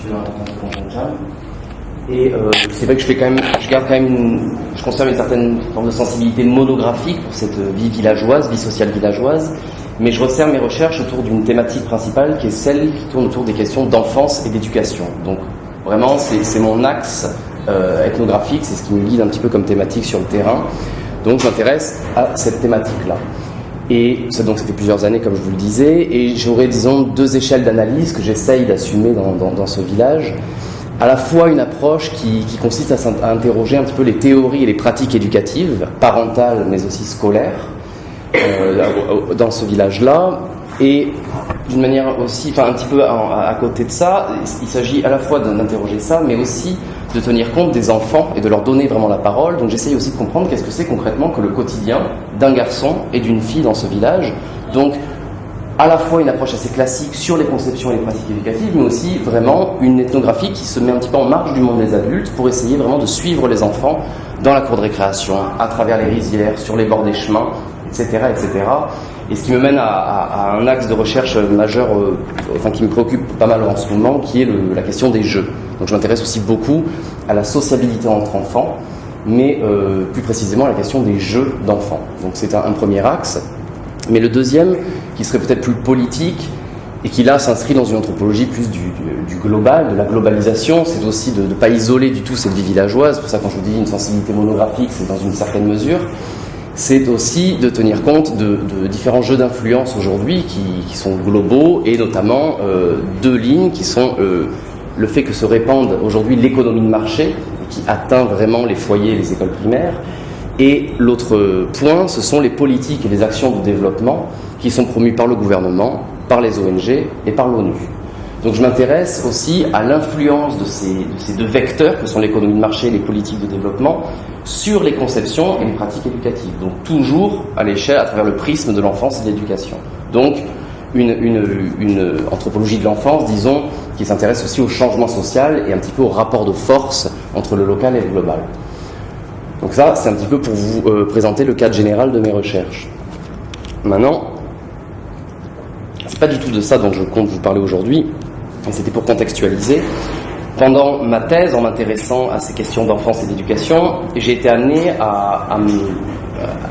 culture importante de Pongcham. Et c'est vrai que je conserve une certaine forme de sensibilité monographique pour cette vie villageoise, vie sociale villageoise, mais je resserre mes recherches autour d'une thématique principale qui est celle qui tourne autour des questions d'enfance et d'éducation. Donc vraiment, c'est mon axe ethnographique, c'est ce qui me guide un petit peu comme thématique sur le terrain. Donc je m'intéresse à cette thématique-là. Et ça fait plusieurs années, comme je vous le disais, et j'aurai, disons, deux échelles d'analyse que j'essaye d'assumer dans ce village. À la fois une approche qui consiste à interroger un petit peu les théories et les pratiques éducatives, parentales mais aussi scolaires, dans ce village-là, et d'une manière aussi, un petit peu à côté de ça, il s'agit à la fois d'interroger ça, mais aussi de tenir compte des enfants et de leur donner vraiment la parole. Donc j'essaye aussi de comprendre qu'est-ce que c'est concrètement que le quotidien d'un garçon et d'une fille dans ce village. Donc à la fois une approche assez classique sur les conceptions et les pratiques éducatives, mais aussi vraiment une ethnographie qui se met un petit peu en marge du monde des adultes pour essayer vraiment de suivre les enfants dans la cour de récréation, à travers les rizières, sur les bords des chemins, etc. etc. Et ce qui me mène à un axe de recherche majeur, qui me préoccupe pas mal en ce moment, qui est la question des jeux. Donc je m'intéresse aussi beaucoup à la sociabilité entre enfants, mais plus précisément à la question des jeux d'enfants. Donc c'est un premier axe. Mais le deuxième, qui serait peut-être plus politique, et qui là s'inscrit dans une anthropologie plus du global, de la globalisation, c'est aussi de ne pas isoler du tout cette vie villageoise. C'est pour ça quand je vous dis une sensibilité monographique, c'est dans une certaine mesure. C'est aussi de tenir compte de différents jeux d'influence aujourd'hui qui sont globaux, et notamment deux lignes qui sont le fait que se répande aujourd'hui l'économie de marché, qui atteint vraiment les foyers et les écoles primaires. Et l'autre point, ce sont les politiques et les actions de développement qui sont promues par le gouvernement, par les ONG et par l'ONU. Donc je m'intéresse aussi à l'influence de ces deux vecteurs que sont l'économie de marché et les politiques de développement sur les conceptions et les pratiques éducatives. Donc toujours à l'échelle, à travers le prisme de l'enfance et de l'éducation. Donc une anthropologie de l'enfance, disons, qui s'intéresse aussi au changement social et un petit peu au rapport de force entre le local et le global. Donc ça, c'est un petit peu pour vous présenter le cadre général de mes recherches. Maintenant, c'est pas du tout de ça dont je compte vous parler aujourd'hui, c'était pour contextualiser. Pendant ma thèse, en m'intéressant à ces questions d'enfance et d'éducation, j'ai été amené à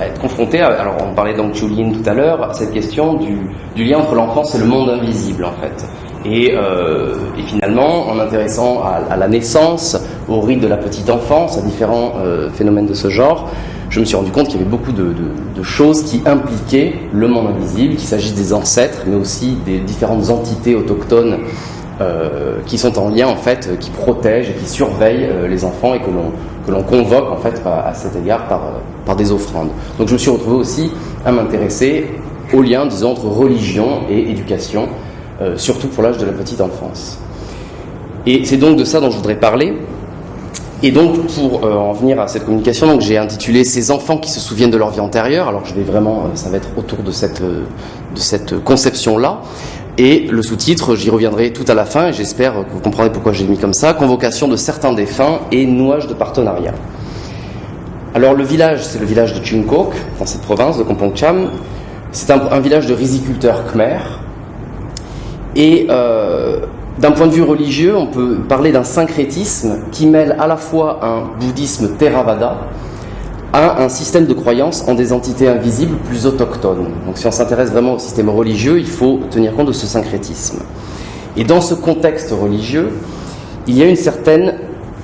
être confronté, alors on parlait d'Angqiu-Lin tout à l'heure, à cette question du lien entre l'enfance et le monde invisible en fait. Et finalement, en m'intéressant à la naissance, au rite de la petite enfance, à différents phénomènes de ce genre, je me suis rendu compte qu'il y avait beaucoup de choses qui impliquaient le monde invisible, qu'il s'agisse des ancêtres, mais aussi des différentes entités autochtones qui sont en lien en fait, qui protègent et qui surveillent les enfants et que l'on convoque en fait à cet égard par des offrandes. Donc je me suis retrouvé aussi à m'intéresser au lien, disons, entre religion et éducation, surtout pour l'âge de la petite enfance. Et c'est donc de ça dont je voudrais parler. Et donc pour en venir à cette communication, donc j'ai intitulé « Ces enfants qui se souviennent de leur vie antérieure ». Alors je vais vraiment, ça va être autour de cette conception-là. Et le sous-titre, j'y reviendrai tout à la fin, et j'espère que vous comprendrez pourquoi j'ai mis comme ça, « Convocation de certains défunts et nouage de partenariat ». Alors le village, c'est le village de Chungkok, dans cette province de Kompongcham. C'est un village de riziculteurs khmer. Et d'un point de vue religieux, on peut parler d'un syncrétisme qui mêle à la fois un bouddhisme Theravada à un système de croyance en des entités invisibles plus autochtones. Donc si on s'intéresse vraiment au système religieux, il faut tenir compte de ce syncrétisme. Et dans ce contexte religieux, il y a une certaine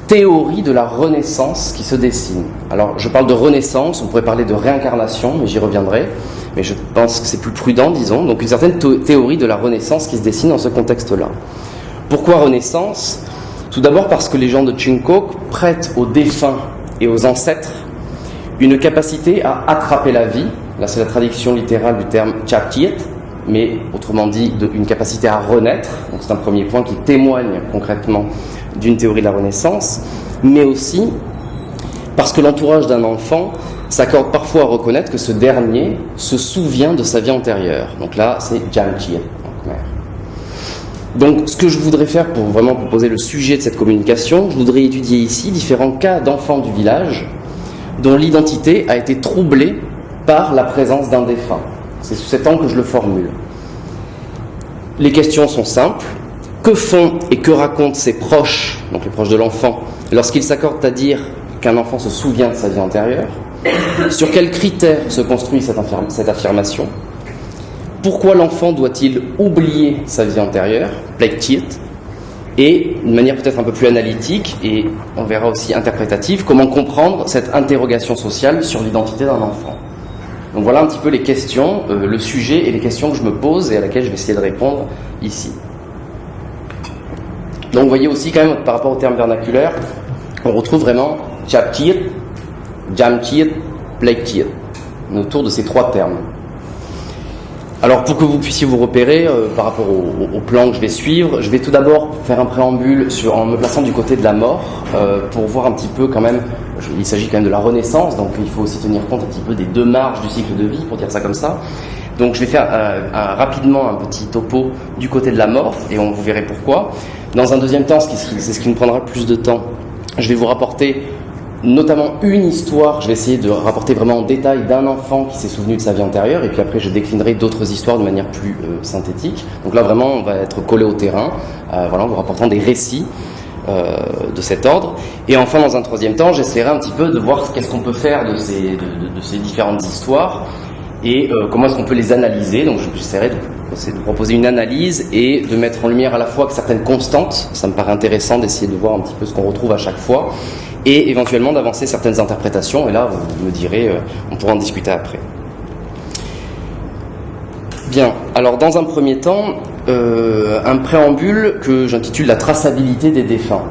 théorie de la renaissance qui se dessine. Alors je parle de renaissance, on pourrait parler de réincarnation, mais j'y reviendrai. Mais je pense que c'est plus prudent, disons. Donc une certaine théorie de la renaissance qui se dessine dans ce contexte-là. Pourquoi renaissance ? Tout d'abord parce que les gens de Chungkok prêtent aux défunts et aux ancêtres une capacité à attraper la vie. Là, c'est la traduction littérale du terme chaktiet, mais autrement dit, une capacité à renaître. Donc c'est un premier point qui témoigne concrètement d'une théorie de la renaissance, mais aussi parce que l'entourage d'un enfant s'accorde parfois à reconnaître que ce dernier se souvient de sa vie antérieure. Donc là, c'est Jamchiet en khmer. Donc, ce que je voudrais faire pour vraiment proposer le sujet de cette communication, je voudrais étudier ici différents cas d'enfants du village dont l'identité a été troublée par la présence d'un défunt. C'est sous cet angle que je le formule. Les questions sont simples. Que font et que racontent ses proches, donc les proches de l'enfant, lorsqu'ils s'accordent à dire qu'un enfant se souvient de sa vie antérieure? Sur quels critères se construit cette affirmation? Pourquoi l'enfant doit-il oublier sa vie antérieure, pleiktiet? Et, d'une manière peut-être un peu plus analytique, et on verra aussi interprétative, comment comprendre cette interrogation sociale sur l'identité d'un enfant. Donc voilà un petit peu les questions, le sujet et les questions que je me pose et à laquelle je vais essayer de répondre ici. Donc vous voyez aussi quand même, par rapport au terme vernaculaire, on retrouve vraiment chaptiet, jamtiet, pleiktiet, autour de ces trois termes. Alors pour que vous puissiez vous repérer par rapport au plan que je vais suivre, je vais tout d'abord faire un préambule en me plaçant du côté de la mort pour voir un petit peu quand même, il s'agit quand même de la Renaissance, donc il faut aussi tenir compte un petit peu des deux marges du cycle de vie, pour dire ça comme ça. Donc je vais faire rapidement un petit topo du côté de la mort et vous verrez pourquoi. Dans un deuxième temps, c'est ce qui me prendra le plus de temps, je vais vous rapporter notamment une histoire, je vais essayer de rapporter vraiment en détail d'un enfant qui s'est souvenu de sa vie antérieure, et puis après je déclinerai d'autres histoires de manière plus synthétique. Donc là vraiment on va être collé au terrain, voilà, en vous rapportant des récits de cet ordre. Et enfin dans un troisième temps, j'essaierai un petit peu de voir qu'est-ce qu'on peut faire de ces différentes histoires, et comment est-ce qu'on peut les analyser. Donc j'essaierai de proposer une analyse et de mettre en lumière à la fois certaines constantes, ça me paraît intéressant d'essayer de voir un petit peu ce qu'on retrouve à chaque fois, et éventuellement d'avancer certaines interprétations, et là vous me direz, on pourra en discuter après. Bien, alors dans un premier temps, un préambule que j'intitule la traçabilité des défunts.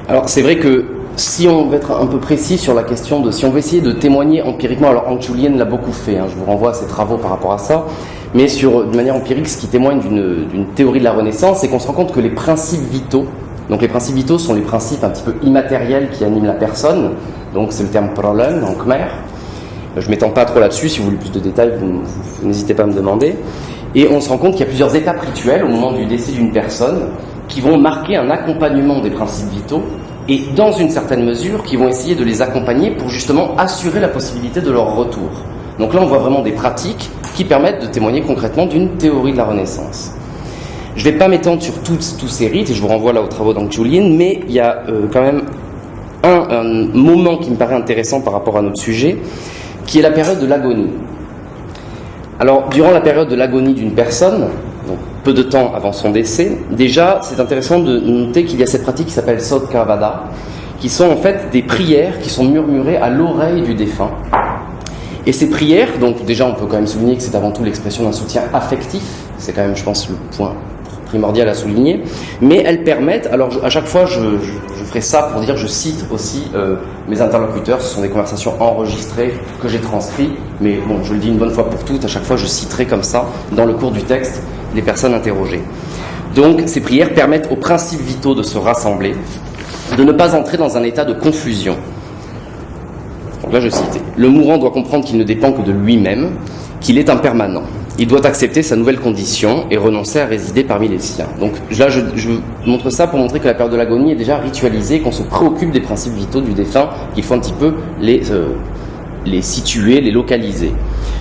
Alors c'est vrai que si on veut être un peu précis sur la question de, si on veut essayer de témoigner empiriquement, alors Hank Julian l'a beaucoup fait, je vous renvoie à ses travaux par rapport à ça, mais de manière empirique, ce qui témoigne d'une théorie de la Renaissance, c'est qu'on se rend compte que les principes vitaux, donc les principes vitaux sont les principes un petit peu immatériels qui animent la personne, donc c'est le terme prollen en khmer. Je ne m'étends pas trop là-dessus, si vous voulez plus de détails, vous n'hésitez pas à me demander. Et on se rend compte qu'il y a plusieurs étapes rituelles au moment du décès d'une personne qui vont marquer un accompagnement des principes vitaux, et dans une certaine mesure, qui vont essayer de les accompagner pour justement assurer la possibilité de leur retour. Donc là, on voit vraiment des pratiques qui permettent de témoigner concrètement d'une théorie de la Renaissance. Je ne vais pas m'étendre sur tous ces rites, et je vous renvoie là aux travaux d'Hank Julian, mais il y a quand même un moment qui me paraît intéressant par rapport à notre sujet, qui est la période de l'agonie. Alors, durant la période de l'agonie d'une personne, donc peu de temps avant son décès, déjà, c'est intéressant de noter qu'il y a cette pratique qui s'appelle Sodkavada, qui sont en fait des prières qui sont murmurées à l'oreille du défunt. Et ces prières, donc déjà on peut quand même souligner que c'est avant tout l'expression d'un soutien affectif, c'est quand même je pense le point primordial à souligner, mais elles permettent, alors à chaque fois je ferai ça pour dire, je cite aussi mes interlocuteurs, ce sont des conversations enregistrées que j'ai transcrites, mais bon je le dis une bonne fois pour toutes, à chaque fois je citerai comme ça dans le cours du texte les personnes interrogées. Donc ces prières permettent aux principes vitaux de se rassembler, de ne pas entrer dans un état de confusion. Donc là je cite, le mourant doit comprendre qu'il ne dépend que de lui-même, qu'il est impermanent. Il doit accepter sa nouvelle condition et renoncer à résider parmi les siens. Donc là, je montre ça pour montrer que la période de l'agonie est déjà ritualisée, qu'on se préoccupe des principes vitaux du défunt, qu'il faut un petit peu les situer, les localiser.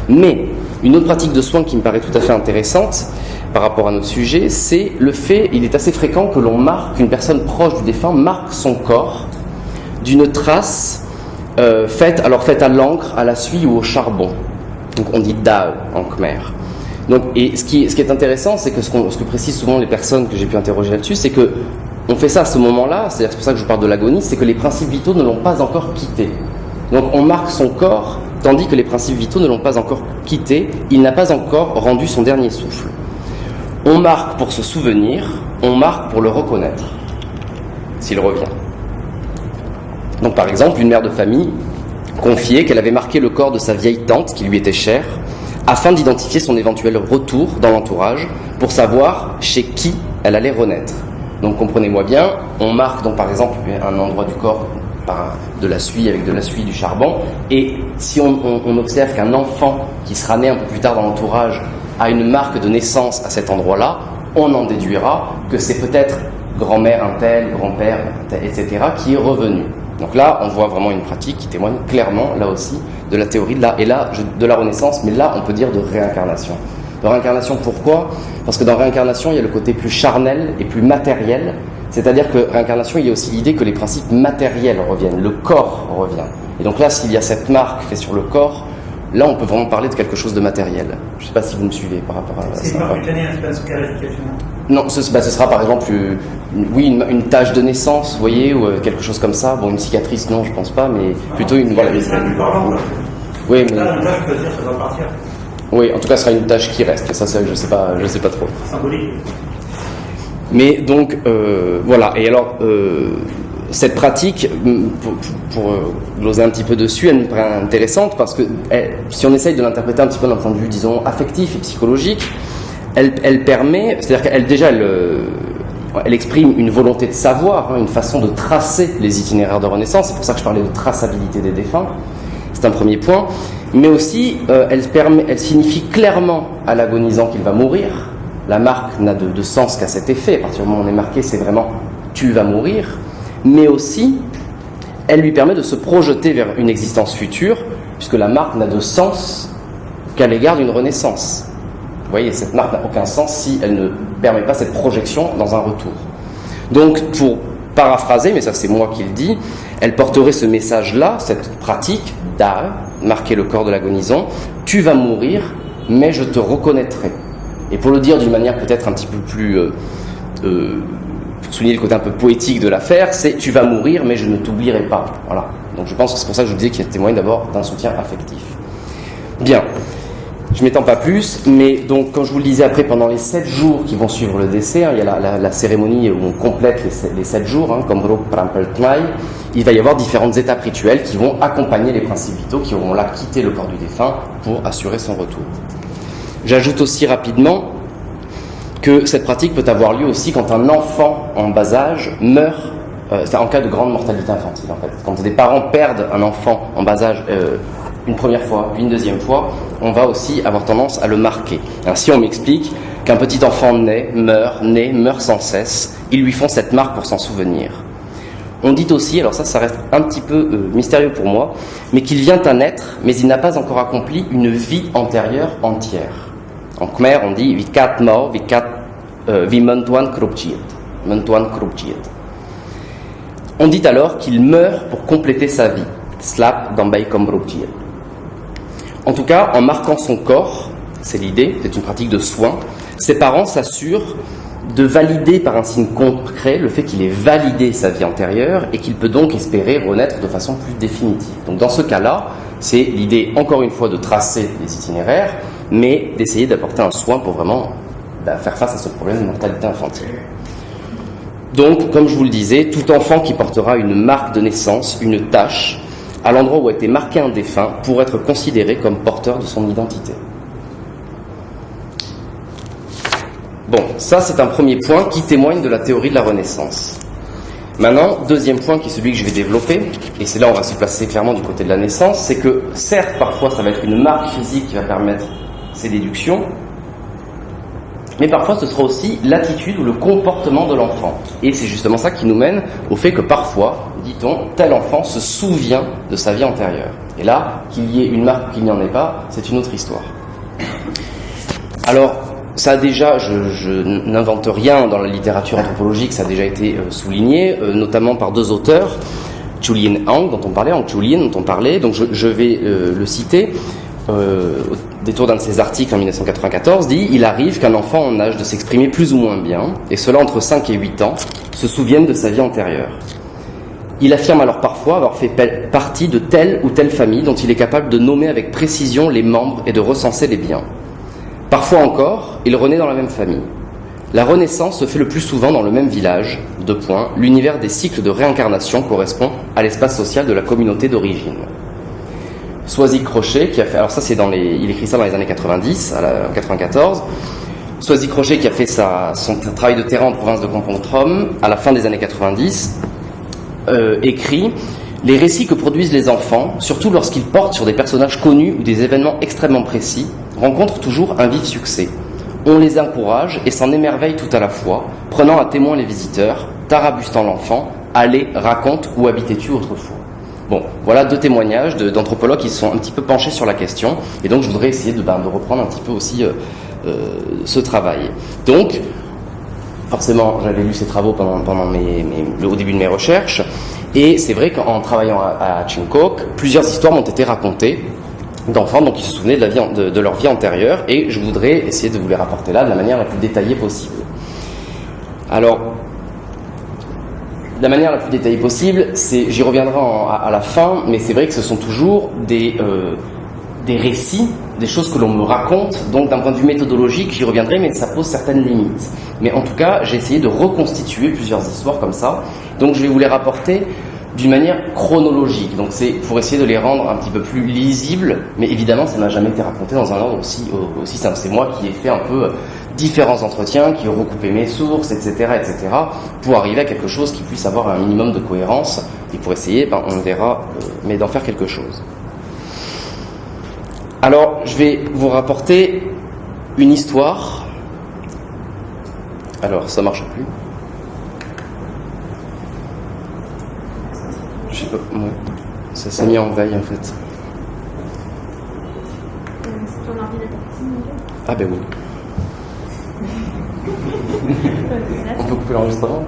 Mais une autre pratique de soins qui me paraît tout à fait intéressante par rapport à notre sujet, c'est le fait, il est assez fréquent que l'on marque, qu'une personne proche du défunt marque son corps d'une trace faite à l'encre, à la suie ou au charbon. Donc on dit dao en khmer. Donc, et ce qui est intéressant, c'est que ce que précisent souvent les personnes que j'ai pu interroger là-dessus, c'est que on fait ça à ce moment-là, c'est pour ça que je parle de l'agonie, c'est que les principes vitaux ne l'ont pas encore quitté. Donc on marque son corps, tandis que les principes vitaux ne l'ont pas encore quitté, il n'a pas encore rendu son dernier souffle. On marque pour se souvenir, on marque pour le reconnaître, s'il revient. Donc par exemple, une mère de famille confiait qu'elle avait marqué le corps de sa vieille tante, qui lui était chère, afin d'identifier son éventuel retour dans l'entourage, pour savoir chez qui elle allait renaître. Donc comprenez-moi bien, on marque donc par exemple un endroit du corps par de la suie, avec de la suie, du charbon, et si on observe qu'un enfant qui sera né un peu plus tard dans l'entourage a une marque de naissance à cet endroit-là, on en déduira que c'est peut-être grand-mère un tel, grand-père un tel, etc., qui est revenu. Donc là, on voit vraiment une pratique qui témoigne clairement, là aussi, de la théorie de la Renaissance, mais là, on peut dire de réincarnation. De réincarnation, pourquoi? Parce que dans réincarnation, il y a le côté plus charnel et plus matériel. C'est-à-dire que réincarnation, il y a aussi l'idée que les principes matériels reviennent, le corps revient. Et donc là, s'il y a cette marque faite sur le corps, là, on peut vraiment parler de quelque chose de matériel. Je ne sais pas si vous me suivez par rapport à ça. C'est pas cutanée, c'est pas une scarification. Non, ce sera par exemple une tache de naissance, vous voyez, ou quelque chose comme ça. Bon, une cicatrice, non, je pense pas, mais plutôt une... Voilà, oui, mais... Là, une tache, je peux dire, ça va partir. Oui, en tout cas, ce sera une tâche qui reste. Ça, je sais pas trop. Symbolique. Mais donc, voilà. Et alors, cette pratique, pour gloser un petit peu dessus, elle me paraît intéressante parce que si on essaye de l'interpréter un petit peu d'un point de vue, disons, affectif et psychologique, elle permet, c'est-à-dire elle exprime une volonté de savoir, hein, une façon de tracer les itinéraires de renaissance. C'est pour ça que je parlais de traçabilité des défunts. C'est un premier point. Mais aussi, elle signifie clairement à l'agonisant qu'il va mourir. La marque n'a de sens qu'à cet effet. À partir du moment où on est marqué, c'est vraiment « tu vas mourir ». Mais aussi, elle lui permet de se projeter vers une existence future, puisque la marque n'a de sens qu'à l'égard d'une renaissance. Vous voyez, cette marque n'a aucun sens si elle ne permet pas cette projection dans un retour. Donc, pour paraphraser, mais ça c'est moi qui le dis, elle porterait ce message-là, cette pratique d'A, marquer le corps de l'agonisant, tu vas mourir, mais je te reconnaîtrai. Et pour le dire d'une manière peut-être un petit peu plus, pour souligner le côté un peu poétique de l'affaire, c'est tu vas mourir, mais je ne t'oublierai pas. Voilà. Donc je pense que c'est pour ça que je vous disais qu'il témoigne d'abord d'un soutien affectif. Bien. Je ne m'étends pas plus, mais donc, comme je vous le disais après, pendant les 7 jours qui vont suivre le décès, hein, il y a la cérémonie où on complète les 7 jours, hein, comme Rop Prampeltmai, il va y avoir différentes étapes rituelles qui vont accompagner les principes vitaux qui auront là quitté le corps du défunt pour assurer son retour. J'ajoute aussi rapidement que cette pratique peut avoir lieu aussi quand un enfant en bas âge meurt, c'est en cas de grande mortalité infantile en fait. Quand des parents perdent un enfant en bas âge une première fois, puis une deuxième fois, on va aussi avoir tendance à le marquer. Ainsi, on m'explique qu'un petit enfant meurt sans cesse. Ils lui font cette marque pour s'en souvenir. On dit aussi, alors ça reste un petit peu mystérieux pour moi, mais qu'il vient à naître, mais il n'a pas encore accompli une vie antérieure entière. En khmer, on dit vikat mao, vi mentuan krupjiet. On dit alors qu'il meurt pour compléter sa vie. Slap dambay kombrupjiet. En tout cas, en marquant son corps, c'est l'idée, c'est une pratique de soin, ses parents s'assurent de valider par un signe concret le fait qu'il ait validé sa vie antérieure et qu'il peut donc espérer renaître de façon plus définitive. Donc dans ce cas-là, c'est l'idée, encore une fois, de tracer les itinéraires, mais d'essayer d'apporter un soin pour vraiment faire face à ce problème de mortalité infantile. Donc, comme je vous le disais, tout enfant qui portera une marque de naissance, une tache, à l'endroit où a été marqué un défunt, pour être considéré comme porteur de son identité. Bon, ça c'est un premier point qui témoigne de la théorie de la Renaissance. Maintenant, deuxième point qui est celui que je vais développer, et c'est là où on va se placer clairement du côté de la naissance, c'est que certes parfois ça va être une marque physique qui va permettre ces déductions, mais parfois ce sera aussi l'attitude ou le comportement de l'enfant. Et c'est justement ça qui nous mène au fait que parfois, dit-on, tel enfant se souvient de sa vie antérieure. Et là, qu'il y ait une marque ou qu'il n'y en ait pas, c'est une autre histoire. Alors, ça a déjà, je n'invente rien dans la littérature anthropologique, ça a déjà été souligné, notamment par 2 auteurs, Chulien Hang, dont on parlait, donc je vais le citer. Au détour d'un de ses articles en 1994, dit « Il arrive qu'un enfant en âge de s'exprimer plus ou moins bien, et cela entre 5 et 8 ans, se souvienne de sa vie antérieure. Il affirme alors parfois avoir fait partie de telle ou telle famille dont il est capable de nommer avec précision les membres et de recenser les biens. Parfois encore, il renaît dans la même famille. La renaissance se fait le plus souvent dans le même village. L'univers des cycles de réincarnation correspond à l'espace social de la communauté d'origine. » Soisy Crochet, qui a fait, alors ça c'est il écrit ça dans les années 90, en 94. Soisy Crochet qui a fait son travail de terrain en province de Kampong-Trom à la fin des années 90, écrit « Les récits que produisent les enfants, surtout lorsqu'ils portent sur des personnages connus ou des événements extrêmement précis, rencontrent toujours un vif succès. On les encourage et s'en émerveille tout à la fois, prenant à témoin les visiteurs, tarabustant l'enfant, allez, raconte, où habitais-tu autrefois ?» Bon, voilà 2 témoignages d'anthropologues qui se sont un petit peu penchés sur la question, et donc je voudrais essayer de reprendre un petit peu aussi ce travail. Donc, forcément, j'avais lu ces travaux pendant au début de mes recherches, et c'est vrai qu'en travaillant à Chincoke, plusieurs histoires m'ont été racontées d'enfants donc, qui se souvenaient de leur vie antérieure, et je voudrais essayer de vous les rapporter là de la manière la plus détaillée possible. Alors, la manière la plus détaillée possible, j'y reviendrai à la fin, mais c'est vrai que ce sont toujours des récits, des choses que l'on me raconte, donc d'un point de vue méthodologique, j'y reviendrai, mais ça pose certaines limites. Mais en tout cas, j'ai essayé de reconstituer plusieurs histoires comme ça, donc je vais vous les rapporter d'une manière chronologique, donc c'est pour essayer de les rendre un petit peu plus lisibles, mais évidemment ça n'a jamais été raconté dans un ordre aussi simple. C'est moi qui ai fait un peu différents entretiens, qui ai recoupé mes sources, etc., pour arriver à quelque chose qui puisse avoir un minimum de cohérence, et pour essayer, on verra, mais d'en faire quelque chose. Alors, je vais vous rapporter une histoire. Alors, ça marche plus. Je sais pas, ouais. Ça s'est mis en veille en fait. C'est ton ordinateur. Ah ben oui. On peut couper l'enregistrement.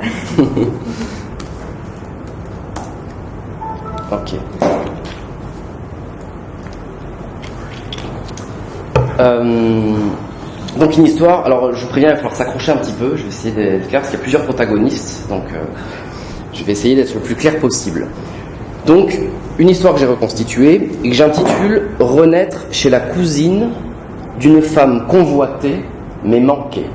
Ok. Donc une histoire, alors je vous préviens, il va falloir s'accrocher un petit peu, je vais essayer d'être clair, parce qu'il y a plusieurs protagonistes, donc je vais essayer d'être le plus clair possible. Donc, une histoire que j'ai reconstituée, et que j'intitule « Renaître chez la cousine d'une femme convoitée, mais manquée ».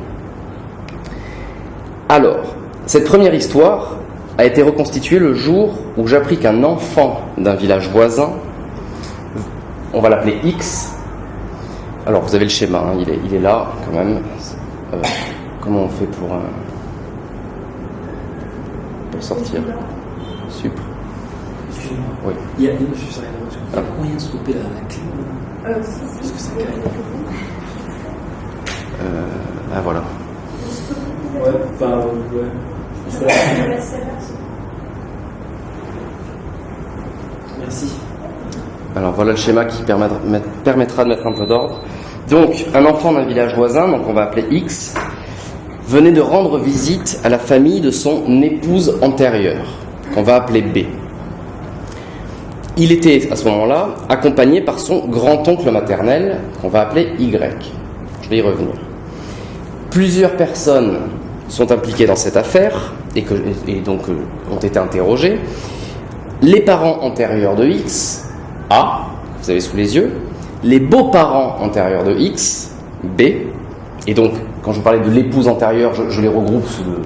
Alors, cette première histoire a été reconstituée le jour où j'appris qu'un enfant d'un village voisin, on va l'appeler X. Alors, vous avez le schéma, hein, il est là, quand même. Comment on fait pour sortir? Super. Excusez-moi. Oui. Il y a moyen de stopper la clé parce que ça caille. Ah voilà. Ouais, enfin, ouais. Merci. Alors voilà le schéma qui permettra de mettre un peu d'ordre. Donc, un enfant d'un village voisin, donc on va appeler X, venait de rendre visite à la famille de son épouse antérieure, qu'on va appeler B. Il était, à ce moment-là, accompagné par son grand-oncle maternel, qu'on va appeler Y. Je vais y revenir. Plusieurs personnes sont impliquées dans cette affaire, et donc ont été interrogées. Les parents antérieurs de X, A, vous avez sous les yeux, les beaux-parents antérieurs de X, B, et donc, quand je parlais de l'épouse antérieure, je les regroupe sous le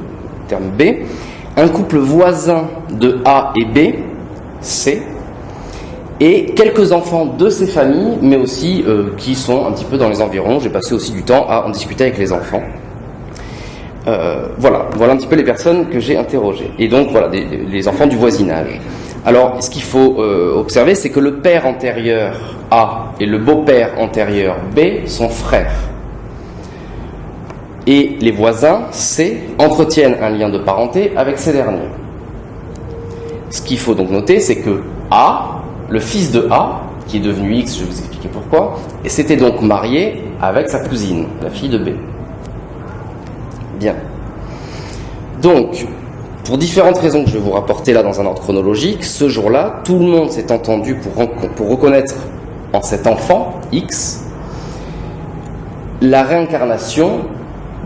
terme B, un couple voisin de A et B, C, et quelques enfants de ces familles, mais aussi qui sont un petit peu dans les environs. J'ai passé aussi du temps à en discuter avec les enfants. Voilà un petit peu les personnes que j'ai interrogées. Et donc, voilà, les enfants du voisinage. Alors, ce qu'il faut observer, c'est que le père antérieur A et le beau-père antérieur B sont frères. Et les voisins C entretiennent un lien de parenté avec ces derniers. Ce qu'il faut donc noter, c'est que A, le fils de A, qui est devenu X, je vais vous expliquer pourquoi, et s'était donc marié avec sa cousine, la fille de B. Bien. Donc, pour différentes raisons que je vais vous rapporter là dans un ordre chronologique, ce jour-là, tout le monde s'est entendu pour reconnaître en cet enfant, X, la réincarnation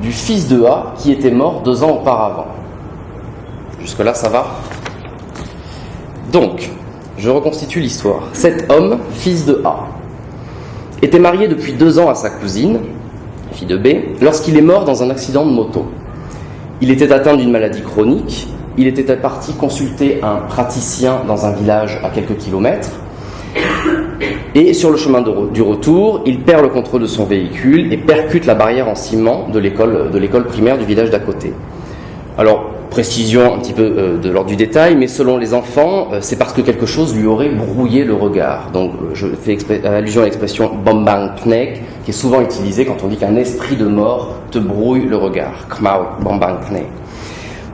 du fils de A qui était mort 2 ans auparavant. Jusque-là, ça va? Donc, je reconstitue l'histoire. Cet homme, fils de A, était marié depuis 2 ans à sa cousine, fille de B, lorsqu'il est mort dans un accident de moto. Il était atteint d'une maladie chronique, il était parti consulter un praticien dans un village à quelques kilomètres, et sur le chemin du retour, il perd le contrôle de son véhicule et percute la barrière en ciment de l'école primaire du village d'à côté. Alors, précision un petit peu de l'ordre du détail, mais selon les enfants, c'est parce que quelque chose lui aurait brouillé le regard. Donc, je fais allusion à l'expression Bombang-Knek, qui est souvent utilisée quand on dit qu'un esprit de mort te brouille le regard. Kmau, Bombang-Knek.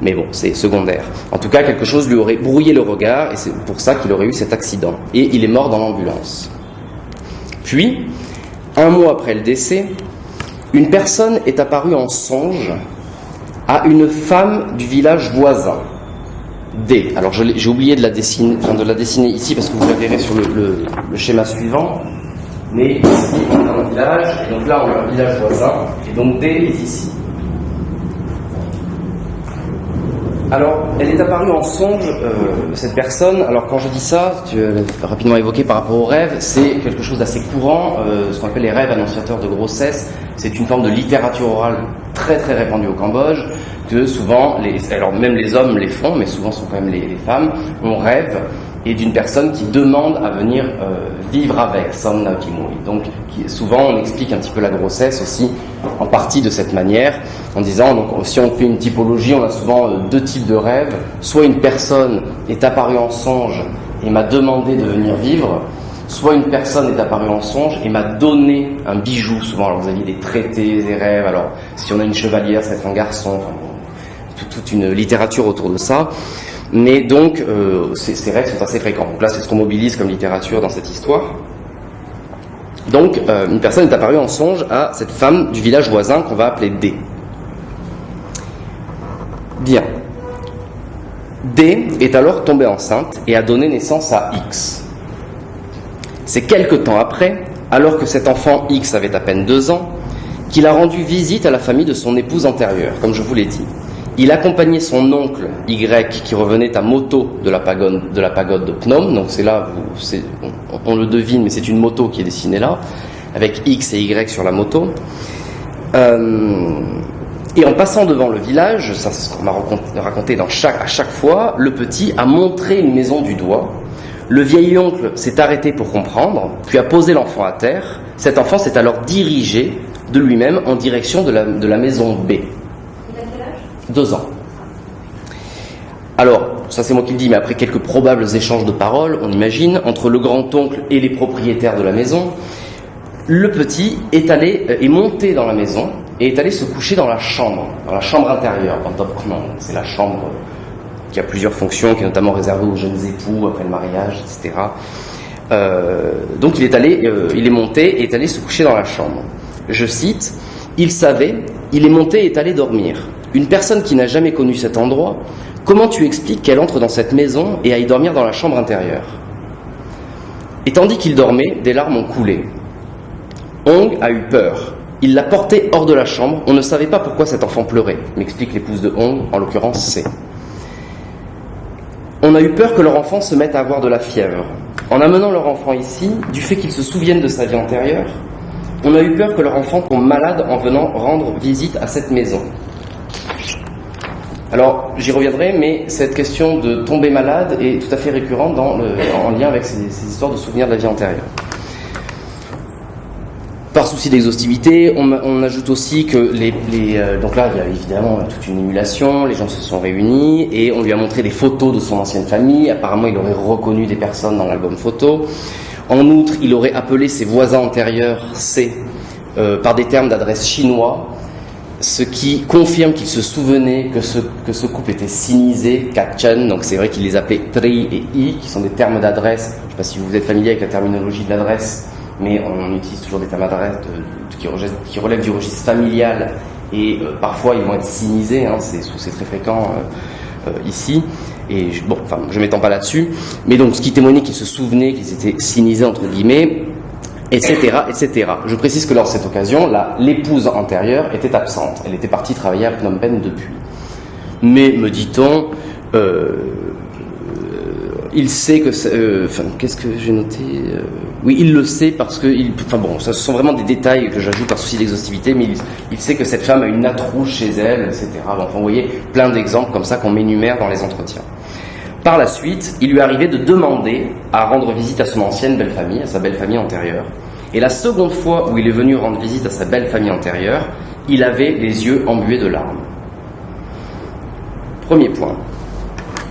Mais bon, c'est secondaire. En tout cas, quelque chose lui aurait brouillé le regard, et c'est pour ça qu'il aurait eu cet accident. Et il est mort dans l'ambulance. Puis, 1 mois après le décès, Une personne est apparue en songe à une femme du village voisin. D. Alors j'ai oublié de la dessiner ici parce que vous la verrez sur le schéma suivant. Mais ici on a un village, et donc là on a un village voisin, et donc D est ici. Alors, elle est apparue en songe, cette personne. Alors, quand je dis ça, tu l'as rapidement évoqué par rapport aux rêves, c'est quelque chose d'assez courant, ce qu'on appelle les rêves annonciateurs de grossesse. C'est une forme de littérature orale très très répandue au Cambodge, que souvent, alors même les hommes les font, mais souvent ce sont quand même les femmes, on rêve et d'une personne qui demande à venir vivre avec Somna Kimui. Donc souvent on explique un petit peu la grossesse aussi en partie de cette manière, en disant, donc si on fait une typologie, on a souvent deux types de rêves. Soit une personne est apparue en songe et m'a demandé de venir vivre, soit une personne est apparue en songe et m'a donné un bijou. Souvent, alors vous aviez des traités, des rêves, alors si on a une chevalière, ça va être un garçon, enfin, toute une littérature autour de ça. Mais donc, ces rêves sont assez fréquents. Donc là, c'est ce qu'on mobilise comme littérature dans cette histoire. Donc, une personne est apparue en songe à cette femme du village voisin qu'on va appeler D. Bien. D est alors tombée enceinte et a donné naissance à X. C'est quelque temps après, alors que cet enfant X avait à peine 2 ans, qu'il a rendu visite à la famille de son épouse antérieure, comme je vous l'ai dit. Il accompagnait son oncle Y qui revenait à moto de la pagode de Phnom. Donc c'est là, on le devine, mais c'est une moto qui est dessinée là, avec X et Y sur la moto. Et en passant devant le village, ça c'est ce qu'on m'a raconté à chaque fois, le petit a montré une maison du doigt. Le vieil oncle s'est arrêté pour comprendre, puis a posé l'enfant à terre. Cet enfant s'est alors dirigé de lui-même en direction de la maison B. 2 ans. Alors, ça c'est moi qui le dis, mais après quelques probables échanges de paroles, on imagine, entre le grand-oncle et les propriétaires de la maison, le petit est monté dans la maison et est allé se coucher dans la chambre intérieure, c'est la chambre qui a plusieurs fonctions, qui est notamment réservée aux jeunes époux après le mariage, etc. Donc il est monté et est allé se coucher dans la chambre. Je cite, il savait, il est monté et est allé dormir. Une personne qui n'a jamais connu cet endroit, comment tu expliques qu'elle entre dans cette maison et aille dormir dans la chambre intérieure? Et tandis qu'il dormait, des larmes ont coulé. Ong a eu peur. Il l'a porté hors de la chambre. On ne savait pas pourquoi cet enfant pleurait, m'explique l'épouse de Ong, en l'occurrence C. On a eu peur que leur enfant se mette à avoir de la fièvre. En amenant leur enfant ici, du fait qu'ils se souviennent de sa vie antérieure, on a eu peur que leur enfant tombe malade en venant rendre visite à cette maison. Alors, j'y reviendrai, mais cette question de tomber malade est tout à fait récurrente en lien avec ces histoires de souvenirs de la vie antérieure. Par souci d'exhaustivité, on ajoute aussi que donc là, il y a évidemment toute une émulation, les gens se sont réunis et on lui a montré des photos de son ancienne famille. Apparemment, il aurait reconnu des personnes dans l'album photo. En outre, il aurait appelé ses voisins antérieurs C par des termes d'adresse chinois, ce qui confirme qu'il se souvenait que ce couple était sinisé, Kachen, donc c'est vrai qu'il les appelait Tri et I, qui sont des termes d'adresse. Je ne sais pas si vous êtes familier avec la terminologie de l'adresse, mais on utilise toujours des termes d'adresse qui relèvent du registre familial, et parfois ils vont être sinisés, c'est très fréquent ici, et je m'étends pas là-dessus, mais donc ce qui témoignait qu'ils se souvenaient qu'ils étaient sinisés entre guillemets, etc., etc. Je précise que lors de cette occasion, l'épouse antérieure était absente. Elle était partie travailler à Phnom Penh depuis. Mais, me dit-on, il sait que... qu'est-ce que j'ai noté oui, il le sait parce que... ce sont vraiment des détails que j'ajoute par souci d'exhaustivité, mais il sait que cette femme a une natte rouge chez elle, etc. Enfin, vous voyez, plein d'exemples comme ça qu'on m'énumère dans les entretiens. Par la suite, il lui arrivait de demander à rendre visite à son ancienne belle-famille, à sa belle-famille antérieure. Et la seconde fois où il est venu rendre visite à sa belle-famille antérieure, il avait les yeux embués de larmes. Premier point.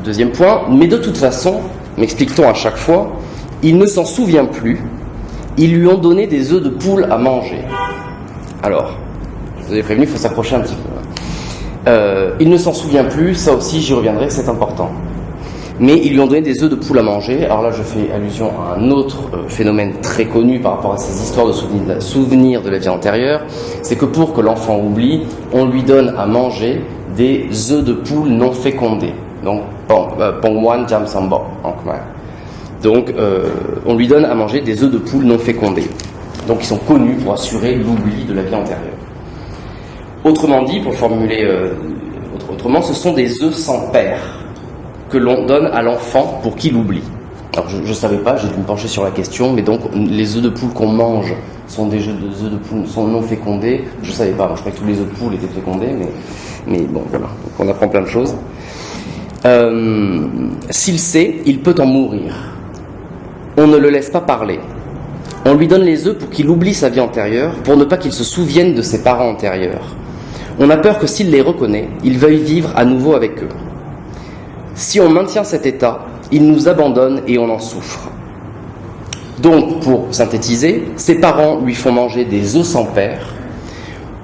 Deuxième point, mais de toute façon, m'explique-t-on à chaque fois, il ne s'en souvient plus, ils lui ont donné des œufs de poule à manger. Alors, je vous avais prévenu, il faut s'approcher un petit peu. Il ne s'en souvient plus, ça aussi j'y reviendrai, c'est important. mais ils lui ont donné des œufs de poule à manger. Alors là, je fais allusion à un autre phénomène très connu par rapport à ces histoires de souvenirs de la vie antérieure, c'est que pour que l'enfant oublie, on lui donne à manger des œufs de poule non fécondés. Donc, pongwan jam sambo en khmer. Donc, on lui donne à manger des œufs de poule non fécondés. Donc, ils sont connus pour assurer l'oubli de la vie antérieure. Autrement dit, pour formuler autrement, ce sont des œufs sans père que l'on donne à l'enfant pour qu'il oublie. Alors, je ne savais pas, j'ai dû me pencher sur la question, mais donc, les œufs de poule qu'on mange sont des œufs de poule sont non fécondés. Je ne savais pas, moi, je croyais que tous les œufs de poule étaient fécondés, mais bon, voilà, donc on apprend plein de choses. S'il sait, il peut en mourir. On ne le laisse pas parler. On lui donne les œufs pour qu'il oublie sa vie antérieure, pour ne pas qu'il se souvienne de ses parents antérieurs. On a peur que s'il les reconnaît, il veuille vivre à nouveau avec eux. Si on maintient cet état, il nous abandonne et on en souffre. Donc, pour synthétiser, ses parents lui font manger des œufs sans père,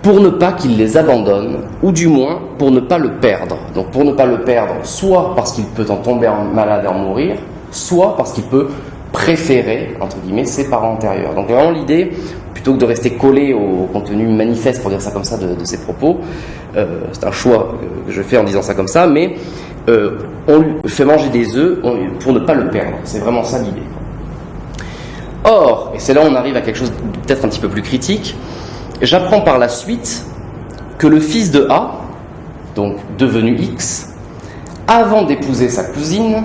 pour ne pas qu'il les abandonne, ou du moins pour ne pas le perdre. Donc pour ne pas le perdre, soit parce qu'il peut en tomber malade et en mourir, soit parce qu'il peut préférer, entre guillemets, ses parents antérieurs. Donc vraiment l'idée, plutôt que de rester collé au contenu manifeste, pour dire ça comme ça, de ses propos, c'est un choix que je fais en disant ça comme ça, mais on lui fait manger des œufs pour ne pas le perdre. C'est vraiment ça l'idée. Or, et c'est là où on arrive à quelque chose peut-être un petit peu plus critique, j'apprends par la suite que le fils de A, donc devenu X, avant d'épouser sa cousine,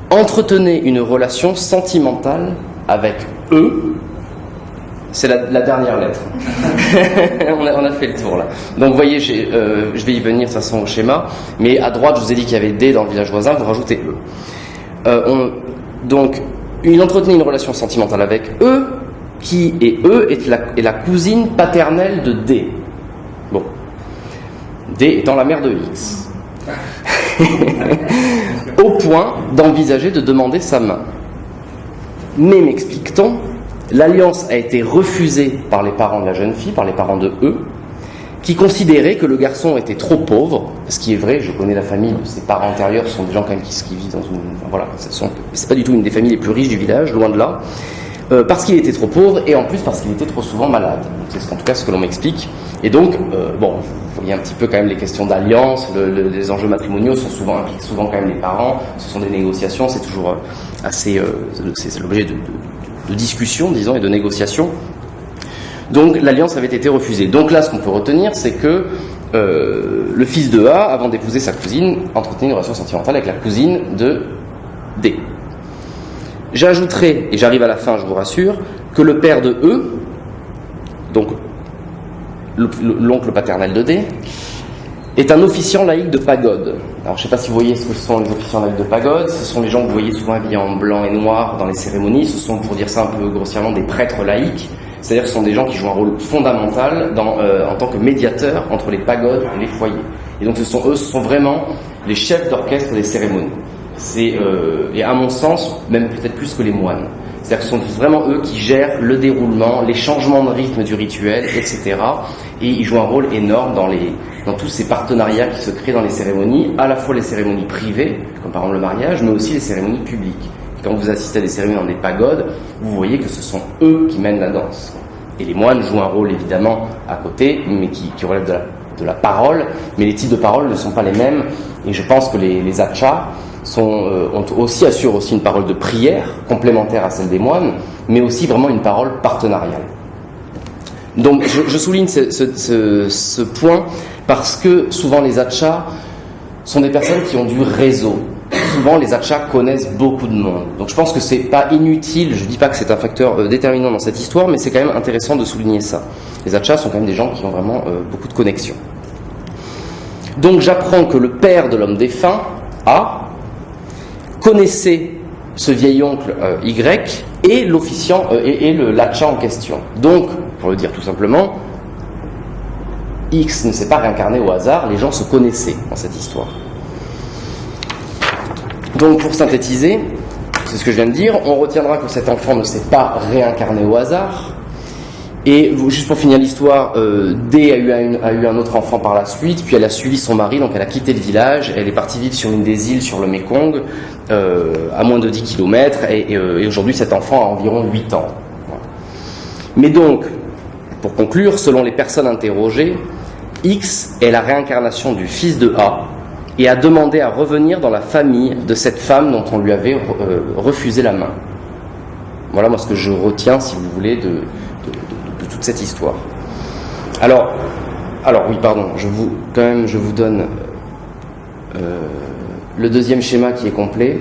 entretenait une relation sentimentale avec E. C'est la dernière lettre. on a fait le tour là. Donc vous voyez, je vais y venir de toute façon au schéma, mais à droite je vous ai dit qu'il y avait D dans le village voisin, vous rajoutez E. Donc il entretenait une relation sentimentale avec E, qui est la cousine paternelle de D. Bon. D étant la mère de X. Au point d'envisager de demander sa main. Mais m'explique-t-on, l'alliance a été refusée par les parents de la jeune fille, par les parents de E, qui considéraient que le garçon était trop pauvre, ce qui est vrai, je connais la famille de ses parents antérieurs, ce sont des gens quand même qui vivent dans une... Voilà, c'est pas du tout une des familles les plus riches du village, loin de là. Parce qu'il était trop pauvre et en plus parce qu'il était trop souvent malade. C'est en tout cas ce que l'on m'explique. Et donc, vous voyez un petit peu quand même les questions d'alliance, les enjeux matrimoniaux impliquent souvent quand même les parents. Ce sont des négociations, c'est toujours assez, c'est l'objet de discussion, disons, et de négociations. Donc l'alliance avait été refusée. Donc là, ce qu'on peut retenir, c'est que le fils de A, avant d'épouser sa cousine, entretenait une relation sentimentale avec la cousine de D. J'ajouterai, et j'arrive à la fin, je vous rassure, que le père de E, donc l'oncle paternel de D, est un officiant laïque de pagode. Alors je ne sais pas si vous voyez ce que sont les officiants laïcs de pagode, ce sont les gens que vous voyez souvent habillés en blanc et noir dans les cérémonies, ce sont, pour dire ça un peu grossièrement, des prêtres laïcs, c'est-à-dire que ce sont des gens qui jouent un rôle fondamental en tant que médiateurs entre les pagodes et les foyers. Et donc ce sont vraiment les chefs d'orchestre des cérémonies. Et à mon sens, même peut-être plus que les moines. C'est-à-dire que ce sont vraiment eux qui gèrent le déroulement, les changements de rythme du rituel, etc. Et ils jouent un rôle énorme dans tous ces partenariats qui se créent dans les cérémonies, à la fois les cérémonies privées, comme par exemple le mariage, mais aussi les cérémonies publiques. Et quand vous assistez à des cérémonies dans des pagodes, vous voyez que ce sont eux qui mènent la danse. Et les moines jouent un rôle évidemment à côté, mais qui relève de la parole, mais les types de paroles ne sont pas les mêmes. Et je pense que les achas assurent aussi une parole de prière complémentaire à celle des moines, mais aussi vraiment une parole partenariale. Donc je souligne ce point parce que souvent les achas sont des personnes qui ont du réseau. Souvent les achas connaissent beaucoup de monde. Donc je pense que c'est pas inutile, je dis pas que c'est un facteur déterminant dans cette histoire, mais c'est quand même intéressant de souligner ça. Les achas sont quand même des gens qui ont vraiment beaucoup de connexions. Donc j'apprends que le père de l'homme défunt, A, connaissait ce vieil oncle Y et l'officiant et l'acha en question. Donc, pour le dire tout simplement, X ne s'est pas réincarné au hasard, les gens se connaissaient dans cette histoire. Donc, pour synthétiser, c'est ce que je viens de dire, on retiendra que cet enfant ne s'est pas réincarné au hasard, Et juste pour finir l'histoire, D a eu un autre enfant par la suite, puis elle a suivi son mari, donc elle a quitté le village, elle est partie vivre sur une des îles sur le Mékong, à moins de 10 km, et aujourd'hui cet enfant a environ 8 ans. Voilà. Mais donc, pour conclure, selon les personnes interrogées, X est la réincarnation du fils de A, et a demandé à revenir dans la famille de cette femme dont on lui avait refusé la main. Voilà moi ce que je retiens, si vous voulez, de toute cette histoire. Alors oui, pardon, je vous donne le deuxième schéma qui est complet.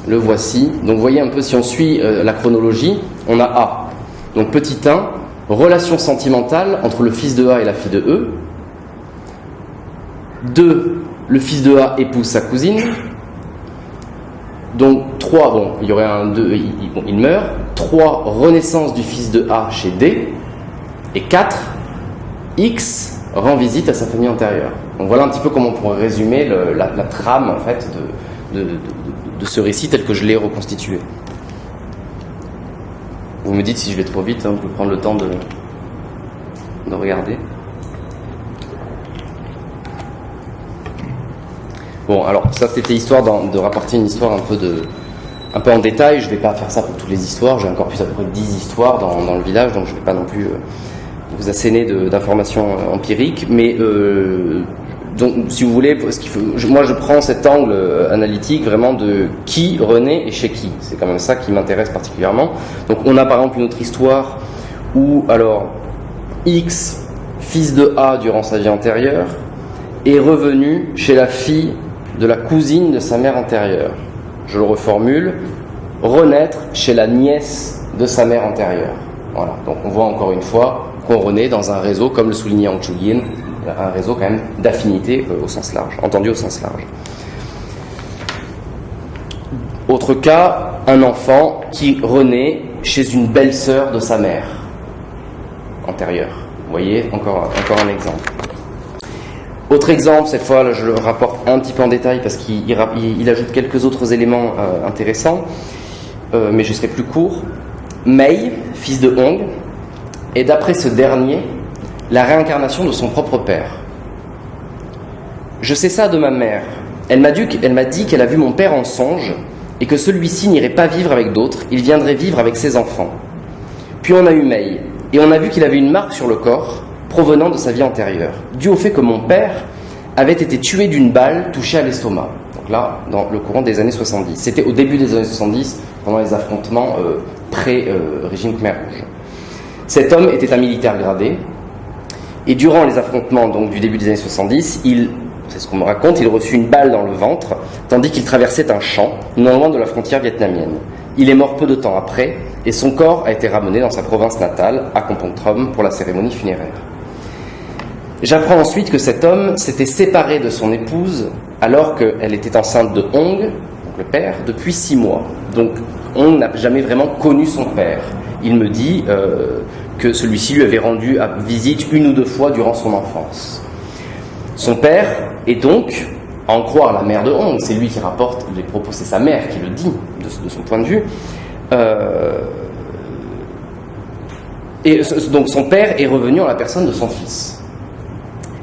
Le voici. Donc vous voyez un peu, si on suit la chronologie, on a A. Donc petit 1, relation sentimentale entre le fils de A et la fille de E. 2, le fils de A épouse sa cousine. Donc 3, bon, il y aurait un 2, il meurt. 3, renaissance du fils de A chez D. Et 4, X rend visite à sa famille antérieure. Donc voilà un petit peu comment on pourrait résumer la trame en fait de ce récit tel que je l'ai reconstitué. Vous me dites si je vais trop vite, hein, on peut prendre le temps de regarder. Bon, alors ça c'était histoire de rapporter une histoire un peu en détail. Je ne vais pas faire ça pour toutes les histoires, j'ai encore plus à peu près 10 histoires dans le village, donc je ne vais pas non plus vous asséner d'informations empiriques, mais donc si vous voulez, moi je prends cet angle analytique vraiment de qui renaît et chez qui, c'est quand même ça qui m'intéresse particulièrement. Donc on a par exemple une autre histoire où alors X, fils de A durant sa vie antérieure, est revenu chez la fille de la cousine de sa mère antérieure. Je le reformule, renaître chez la nièce de sa mère antérieure. Voilà, donc on voit encore une fois qu'on renaît dans un réseau, comme le soulignait Yang Chu-Yin, un réseau quand même d'affinité au sens large, entendu au sens large. Autre cas, un enfant qui renaît chez une belle-sœur de sa mère antérieure. Vous voyez, encore un exemple. Autre exemple, cette fois, là, je le rapporte un petit peu en détail parce qu'il ajoute quelques autres éléments intéressants, mais je serai plus court. Mei, fils de Hong, est d'après ce dernier la réincarnation de son propre père. Je sais ça de ma mère. Elle m'a dit qu'elle a vu mon père en songe et que celui-ci n'irait pas vivre avec d'autres, il viendrait vivre avec ses enfants. Puis on a eu Mei, et on a vu qu'il avait une marque sur le corps provenant de sa vie antérieure, dû au fait que mon père avait été tué d'une balle touchée à l'estomac. Donc là, dans le courant des années 70. C'était au début des années 70, pendant les affrontements pré-régime Khmer Rouge. Cet homme était un militaire gradé, et durant les affrontements donc, du début des années 70, c'est ce qu'on me raconte, il reçut une balle dans le ventre, tandis qu'il traversait un champ, non loin de la frontière vietnamienne. Il est mort peu de temps après, et son corps a été ramené dans sa province natale, à Kampong Trom, pour la cérémonie funéraire. J'apprends ensuite que cet homme s'était séparé de son épouse alors qu'elle était enceinte de Hong, donc le père, depuis 6 mois. Donc Hong n'a jamais vraiment connu son père. Il me dit que celui-ci lui avait rendu visite 1 ou 2 fois durant son enfance. Son père est donc, à en croire la mère de Hong, c'est lui qui rapporte les propos, c'est sa mère qui le dit de son point de vue, et donc son père est revenu en la personne de son fils.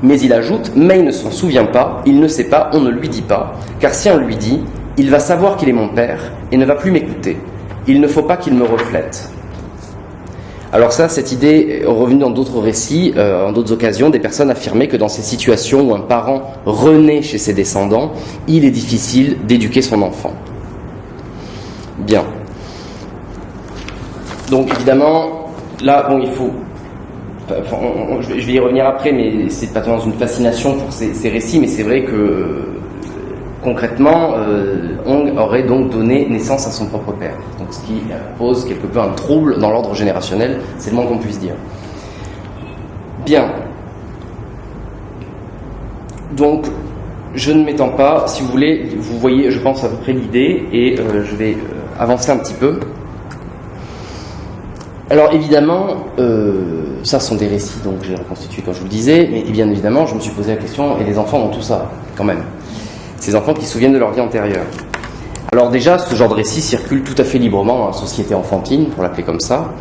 Mais il ajoute, mais il ne s'en souvient pas, il ne sait pas, on ne lui dit pas, car si on lui dit, il va savoir qu'il est mon père et ne va plus m'écouter. Il ne faut pas qu'il me reflète. Alors ça, cette idée est revenue dans d'autres récits, en d'autres occasions, des personnes affirmaient que dans ces situations où un parent renaît chez ses descendants, il est difficile d'éduquer son enfant. Bien. Donc évidemment, là, bon, il faut... je vais y revenir après, mais c'est pas dans une fascination pour ces récits, mais c'est vrai que concrètement, Hong aurait donc donné naissance à son propre père. Donc ce qui pose quelque peu un trouble dans l'ordre générationnel, c'est le moins qu'on puisse dire. Bien. Donc, je ne m'étends pas, si vous voulez, vous voyez, je pense à peu près l'idée, et je vais avancer un petit peu. Alors évidemment, ça sont des récits donc j'ai reconstitués comme je vous le disais, mais bien évidemment je me suis posé la question, et les enfants ont tout ça quand même, ces enfants qui se souviennent de leur vie antérieure. Alors déjà, ce genre de récit circule tout à fait librement dans la société enfantine, pour l'appeler comme ça,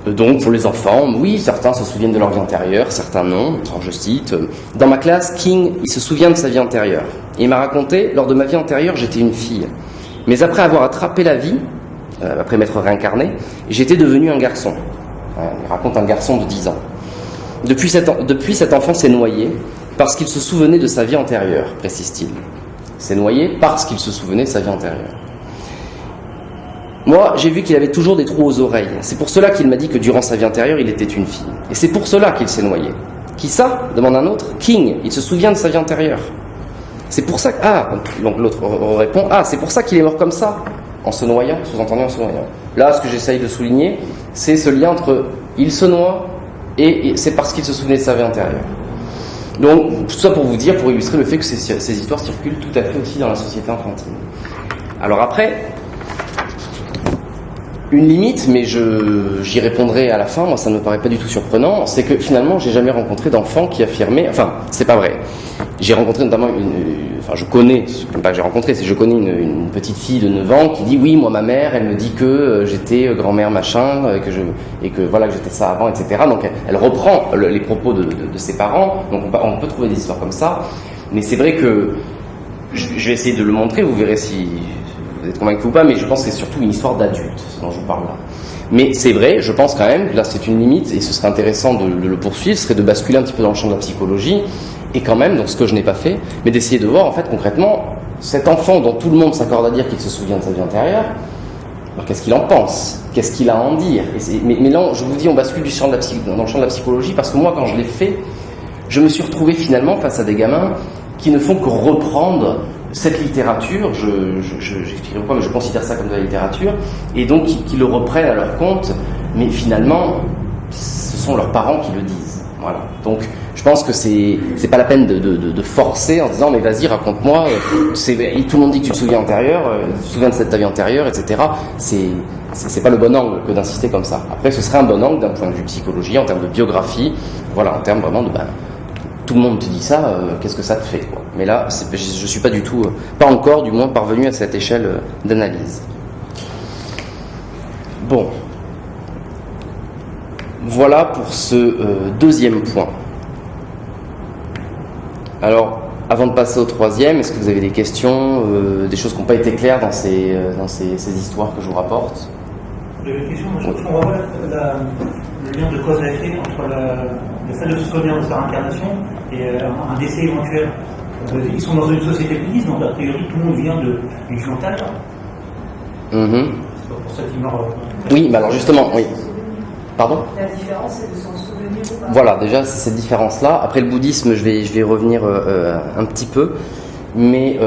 Donc pour les enfants, oui, certains se souviennent de leur vie antérieure, certains non. Alors je cite, dans ma classe, King, il se souvient de sa vie antérieure. Et il m'a raconté, lors de ma vie antérieure, j'étais une fille. Mais après avoir attrapé la vie, après m'être réincarné, j'étais devenu un garçon. Il raconte un garçon de 10 ans. Depuis cet enfant s'est noyé parce qu'il se souvenait de sa vie antérieure, précise-t-il. S'est noyé parce qu'il se souvenait de sa vie antérieure. Moi, j'ai vu qu'il avait toujours des trous aux oreilles. C'est pour cela qu'il m'a dit que durant sa vie antérieure, il était une fille. Et c'est pour cela qu'il s'est noyé. Qui ça ? Demande un autre. King, il se souvient de sa vie antérieure. C'est pour ça que... Ah, donc l'autre répond, ah, c'est pour ça qu'il est mort comme ça, en se noyant, sous-entendu en se noyant. Là, ce que j'essaye de souligner, c'est ce lien entre il se noie et c'est parce qu'il se souvenait de sa vie antérieure. Donc, tout ça pour vous dire, pour illustrer le fait que ces histoires circulent tout à fait aussi dans la société infantile. Alors après... Une limite, mais j'y répondrai à la fin, moi ça ne me paraît pas du tout surprenant, c'est que finalement j'ai jamais rencontré d'enfant qui affirmait, enfin c'est pas vrai, j'ai rencontré notamment je connais une petite fille de 9 ans qui dit oui, moi ma mère elle me dit que j'étais grand-mère machin, et que voilà que j'étais ça avant, etc. Donc elle reprend les propos de ses parents, donc on peut trouver des histoires comme ça, mais c'est vrai que je vais essayer de le montrer, vous verrez si... vous êtes convaincu ou pas, mais je pense que c'est surtout une histoire d'adulte, ce dont je vous parle là. Mais c'est vrai, je pense quand même que là c'est une limite, et ce serait intéressant de le poursuivre, ce serait de basculer un petit peu dans le champ de la psychologie, et quand même, donc ce que je n'ai pas fait, mais d'essayer de voir en fait concrètement, cet enfant dont tout le monde s'accorde à dire qu'il se souvient de sa vie antérieure, alors qu'est-ce qu'il en pense ? Qu'est-ce qu'il a à en dire ? Mais là, je vous dis, on bascule dans le champ de la psychologie, parce que moi, quand je l'ai fait, je me suis retrouvé finalement face à des gamins qui ne font que reprendre cette littérature, j'expliquerai pourquoi, mais je considère ça comme de la littérature, et donc qui le reprennent à leur compte, mais finalement, ce sont leurs parents qui le disent. Voilà. Donc, je pense que c'est pas la peine de forcer en disant mais vas-y raconte-moi, tout le monde dit que tu te souviens tu te souviens de ta vie antérieure, etc. C'est pas le bon angle que d'insister comme ça. Après, ce serait un bon angle d'un point de vue psychologie, en termes de biographie, voilà, en termes vraiment de tout le monde te dit ça, qu'est-ce que ça te fait quoi. Mais là, je suis pas du tout, pas encore du moins parvenu à cette échelle d'analyse. Bon, voilà pour ce deuxième point. Alors, avant de passer au troisième, est-ce que vous avez des questions, des choses qui n'ont pas été claires dans ces histoires que je vous rapporte ? Une question, je comprends pas le lien de cause à effet entre le fait de se souvenir de sa réincarnation et un décès éventuel. Ils sont dans une société bouddhiste, donc a priori tout le monde vient d'une vie mentale. C'est pas pour ça qu'ils meurent. Oui, mais alors justement, oui. Pardon ? La différence, c'est de s'en souvenir ou pas. Voilà, déjà, c'est cette différence-là. Après le bouddhisme, je vais y revenir un petit peu. Mais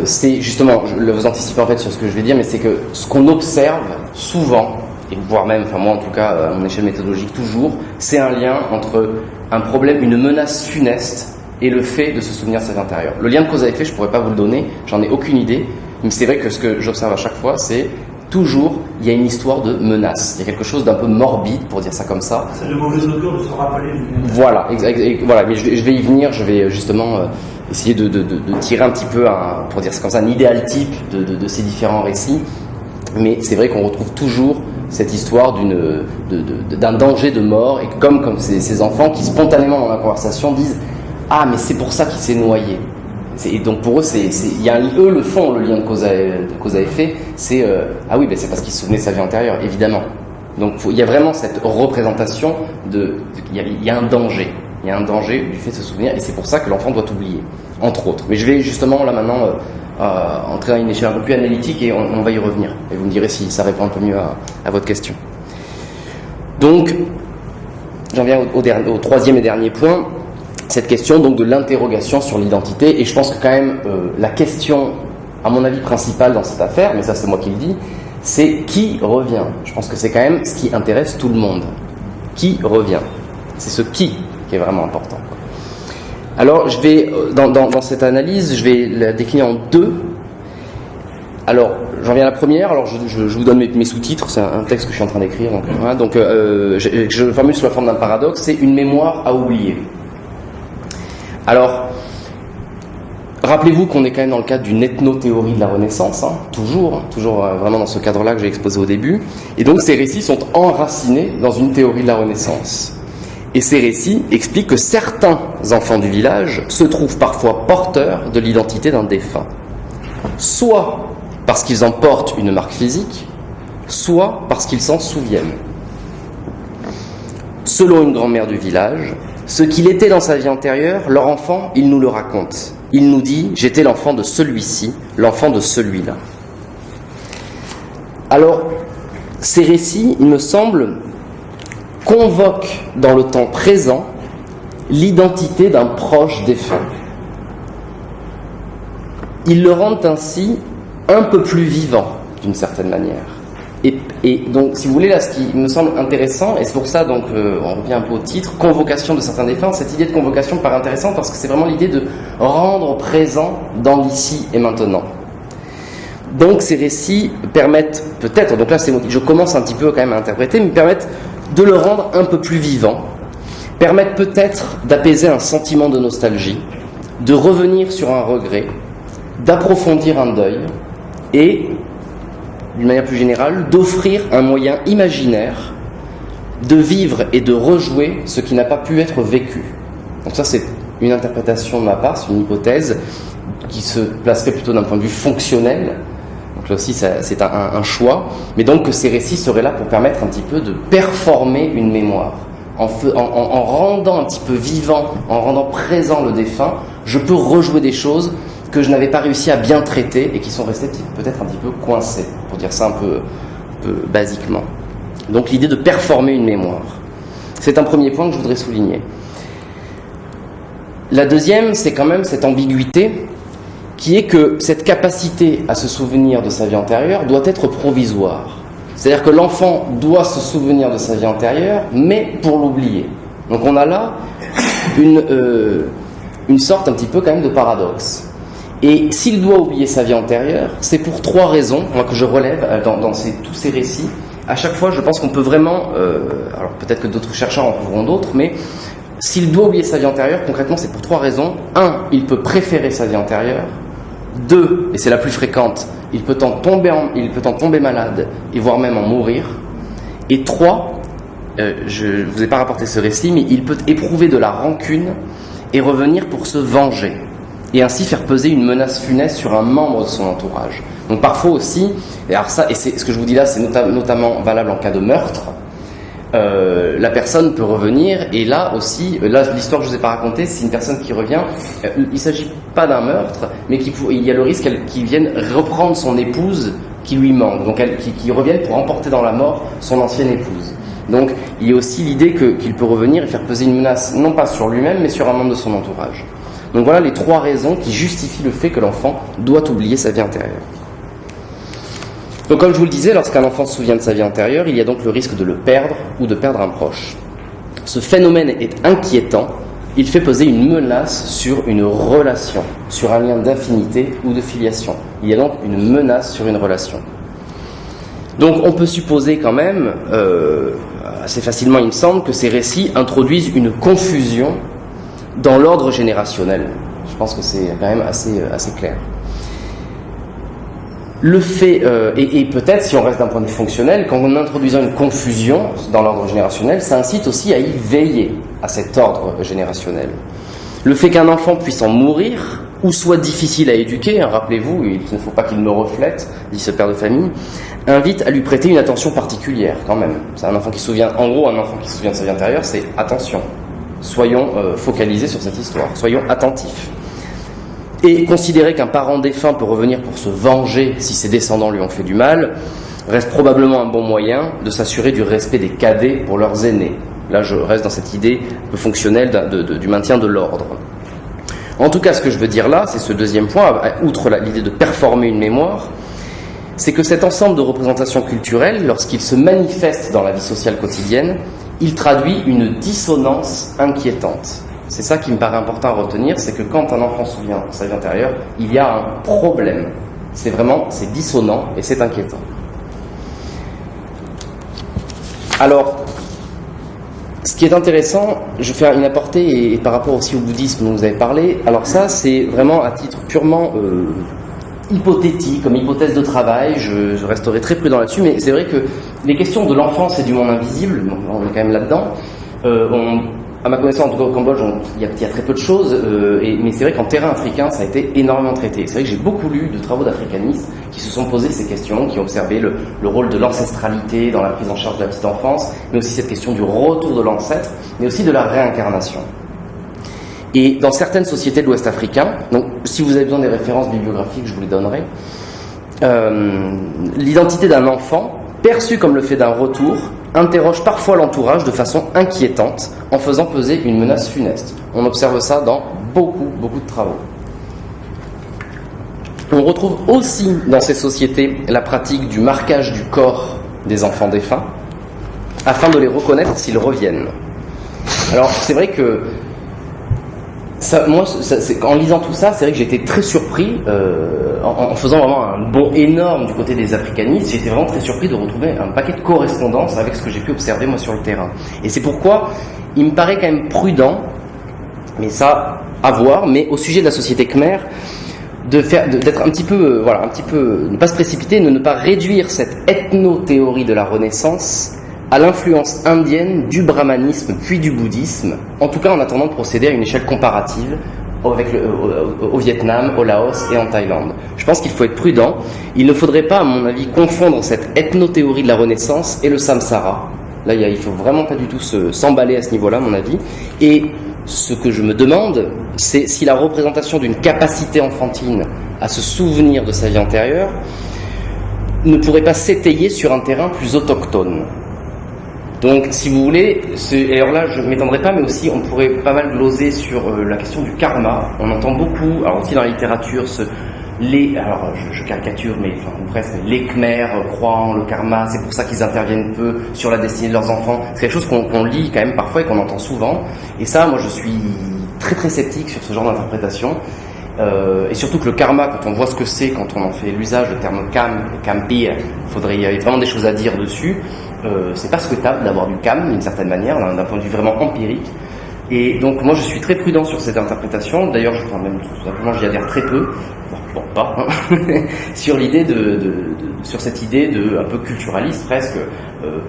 c'est justement, vous anticipez en fait sur ce que je vais dire, mais c'est que ce qu'on observe souvent, et voire même, enfin moi en tout cas, à mon échelle méthodologique toujours, c'est un lien entre un problème, une menace funeste, et le fait de se souvenir de sa vie antérieure. Le lien de cause à effet, je ne pourrais pas vous le donner, j'en ai aucune idée, mais c'est vrai que ce que j'observe à chaque fois, c'est toujours, il y a une histoire de menace. Il y a quelque chose d'un peu morbide, pour dire ça comme ça. C'est le mauvais augure de se rappeler. Voilà, voilà. Mais je vais y venir, je vais justement essayer de tirer un petit peu, pour dire ça comme ça, un idéal type de ces différents récits. Mais c'est vrai qu'on retrouve toujours cette histoire d'un danger de mort, et comme ces enfants qui spontanément dans la conversation disent « Ah, mais c'est pour ça qu'il s'est noyé ». Et donc pour eux, eux le font, le lien de cause à effet, c'est ah oui, ben c'est parce qu'il se souvenait de sa vie antérieure, évidemment. Donc il y a vraiment cette représentation il y a un danger, du fait de se souvenir, et c'est pour ça que l'enfant doit oublier, entre autres. Mais je vais justement là maintenant entrer à une échelle un peu plus analytique, et on va y revenir. Et vous me direz si ça répond un peu mieux à votre question. Donc j'en viens au troisième et dernier point. Cette question donc de l'interrogation sur l'identité, et je pense que quand même la question, à mon avis principale dans cette affaire, mais ça c'est moi qui le dis, c'est qui revient. Je pense que c'est quand même ce qui intéresse tout le monde. Qui revient. C'est ce qui est vraiment important. Alors je vais, dans cette analyse, je vais la décliner en deux. Alors j'en viens à la première, alors je vous donne mes sous-titres, c'est un texte que je suis en train d'écrire, donc, voilà, donc je formule sous la forme d'un paradoxe, c'est une mémoire à oublier. Alors, Rappelez-vous qu'on est quand même dans le cadre d'une ethnothéorie de la Renaissance, hein, toujours vraiment dans ce cadre-là que j'ai exposé au début. Et donc ces récits sont enracinés dans une théorie de la Renaissance. Et ces récits expliquent que certains enfants du village se trouvent parfois porteurs de l'identité d'un défunt. Soit parce qu'ils en portent une marque physique, soit parce qu'ils s'en souviennent. Selon une grand-mère du village, ce qu'il était dans sa vie antérieure, leur enfant, il nous le raconte. Il nous dit « J'étais l'enfant de celui-ci, l'enfant de celui-là ». Alors, ces récits, il me semble, convoquent dans le temps présent l'identité d'un proche défunt. Ils le rendent ainsi un peu plus vivant, d'une certaine manière. Et donc, si vous voulez, là, ce qui me semble intéressant, et c'est pour ça, donc, on revient un peu au titre, convocation de certains défunts, cette idée de convocation me paraît intéressante parce que c'est vraiment l'idée de rendre présent dans l'ici et maintenant. Donc, ces récits permettent peut-être, donc là, je commence un petit peu quand même à interpréter, mais permettent de le rendre un peu plus vivant, permettent peut-être d'apaiser un sentiment de nostalgie, de revenir sur un regret, d'approfondir un deuil, et d'une manière plus générale, d'offrir un moyen imaginaire de vivre et de rejouer ce qui n'a pas pu être vécu. Donc ça, c'est une interprétation de ma part, c'est une hypothèse qui se placerait plutôt d'un point de vue fonctionnel. Donc là aussi, c'est un choix. Mais donc que ces récits seraient là pour permettre un petit peu de performer une mémoire. En rendant un petit peu vivant, en rendant présent le défunt, je peux rejouer des choses que je n'avais pas réussi à bien traiter et qui sont restées peut-être un petit peu coincées, pour dire ça un peu basiquement. Donc l'idée de performer une mémoire. C'est un premier point que je voudrais souligner. La deuxième, c'est quand même cette ambiguïté qui est que cette capacité à se souvenir de sa vie antérieure doit être provisoire. C'est-à-dire que l'enfant doit se souvenir de sa vie antérieure, mais pour l'oublier. Donc on a là une sorte un petit peu quand même de paradoxe. Et s'il doit oublier sa vie antérieure, c'est pour trois raisons, moi, que je relève dans tous ces récits. À chaque fois, je pense qu'on peut vraiment, alors peut-être que d'autres chercheurs en trouveront d'autres, mais s'il doit oublier sa vie antérieure, concrètement, c'est pour trois raisons. 1, il peut préférer sa vie antérieure. 2, et c'est la plus fréquente, il peut en tomber malade et voire même en mourir. Et 3, je ne vous ai pas rapporté ce récit, mais il peut éprouver de la rancune et revenir pour se venger, et ainsi faire peser une menace funeste sur un membre de son entourage. Donc parfois aussi, et c'est ce que je vous dis là, c'est notamment valable en cas de meurtre, la personne peut revenir, et là aussi, l'histoire que je ne vous ai pas racontée, c'est une personne qui revient, il ne s'agit pas d'un meurtre, mais il y a le risque qu'il vienne reprendre son épouse qui lui manque, donc qui revienne pour emporter dans la mort son ancienne épouse. Donc il y a aussi l'idée qu'il peut revenir et faire peser une menace, non pas sur lui-même, mais sur un membre de son entourage. Donc voilà les trois raisons qui justifient le fait que l'enfant doit oublier sa vie antérieure. Donc comme je vous le disais, lorsqu'un enfant se souvient de sa vie antérieure, il y a donc le risque de le perdre ou de perdre un proche. Ce phénomène est inquiétant, il fait peser une menace sur une relation, sur un lien d'affinité ou de filiation. Il y a donc une menace sur une relation. Donc on peut supposer quand même, assez facilement il me semble, que ces récits introduisent une confusion dans l'ordre générationnel. Je pense que c'est quand même assez clair. Le fait, et peut-être si on reste d'un point de vue fonctionnel, qu'en introduisant une confusion dans l'ordre générationnel, ça incite aussi à y veiller, à cet ordre générationnel. Le fait qu'un enfant puisse en mourir, ou soit difficile à éduquer, hein, rappelez-vous, il ne faut pas qu'il me reflète, dit ce père de famille, invite à lui prêter une attention particulière quand même. C'est un enfant qui se souvient, en gros un enfant qui se souvient de sa vie antérieure, c'est attention. Soyons focalisés sur cette histoire, soyons attentifs. Et considérer qu'un parent défunt peut revenir pour se venger si ses descendants lui ont fait du mal, reste probablement un bon moyen de s'assurer du respect des cadets pour leurs aînés. Là, je reste dans cette idée peu fonctionnelle du maintien de l'ordre. En tout cas, ce que je veux dire là, c'est ce deuxième point, outre l'idée de performer une mémoire, c'est que cet ensemble de représentations culturelles, lorsqu'il se manifeste dans la vie sociale quotidienne, il traduit une dissonance inquiétante. C'est ça qui me paraît important à retenir, c'est que quand un enfant se souvient de sa vie antérieure, il y a un problème. C'est dissonant et c'est inquiétant. Alors, ce qui est intéressant, je fais une aparté et par rapport aussi au bouddhisme dont vous avez parlé, alors ça c'est vraiment à titre purement hypothétique, comme hypothèse de travail, je resterai très prudent là-dessus, mais c'est vrai que les questions de l'enfance et du monde invisible, on est quand même là-dedans, à ma connaissance, en tout cas au Cambodge, il y a très peu de choses, mais c'est vrai qu'en terrain africain, ça a été énormément traité. C'est vrai que j'ai beaucoup lu de travaux d'africanistes qui se sont posés ces questions, qui ont observé le rôle de l'ancestralité dans la prise en charge de la petite enfance, mais aussi cette question du retour de l'ancêtre, mais aussi de la réincarnation. Et dans certaines sociétés de l'Ouest africain, donc si vous avez besoin des références bibliographiques, je vous les donnerai, l'identité d'un enfant, perçue comme le fait d'un retour, interroge parfois l'entourage de façon inquiétante en faisant peser une menace funeste. On observe ça dans beaucoup de travaux. On retrouve aussi dans ces sociétés la pratique du marquage du corps des enfants défunts afin de les reconnaître s'ils reviennent. Alors c'est vrai que en lisant tout ça, c'est vrai que j'ai été très surpris, en faisant vraiment un bond énorme du côté des africanistes, j'ai été vraiment très surpris de retrouver un paquet de correspondances avec ce que j'ai pu observer moi sur le terrain. Et c'est pourquoi il me paraît quand même prudent, mais ça, à voir, mais au sujet de la société khmer, d'être un petit peu, ne pas se précipiter, ne pas réduire cette ethno-théorie de la Renaissance à l'influence indienne du brahmanisme puis du bouddhisme, en tout cas en attendant de procéder à une échelle comparative au Vietnam, au Laos et en Thaïlande. Je pense qu'il faut être prudent. Il ne faudrait pas, à mon avis, confondre cette ethno-théorie de la Renaissance et le samsara. Là, il faut vraiment pas du tout s'emballer à ce niveau-là, à mon avis. Et ce que je me demande, c'est si la représentation d'une capacité enfantine à se souvenir de sa vie antérieure ne pourrait pas s'étayer sur un terrain plus autochtone. Donc, si vous voulez, et alors là, je ne m'étendrai pas, mais aussi, on pourrait pas mal gloser sur la question du karma. On entend beaucoup, alors aussi dans la littérature, alors je caricature, mais enfin, presque, les Khmers croient en le karma, c'est pour ça qu'ils interviennent peu sur la destinée de leurs enfants. C'est quelque chose qu'on lit quand même parfois et qu'on entend souvent. Et ça, moi, je suis très sceptique sur ce genre d'interprétation. Et surtout que le karma, quand on voit ce que c'est, quand on en fait l'usage, le terme kampi, il y a vraiment des choses à dire dessus. C'est pas souhaitable d'avoir du kam d'une certaine manière, d'un point de vue vraiment empirique. Et donc moi je suis très prudent sur cette interprétation. D'ailleurs, même tout simplement j'y adhère très peu, sur l'idée sur cette idée un peu culturaliste presque,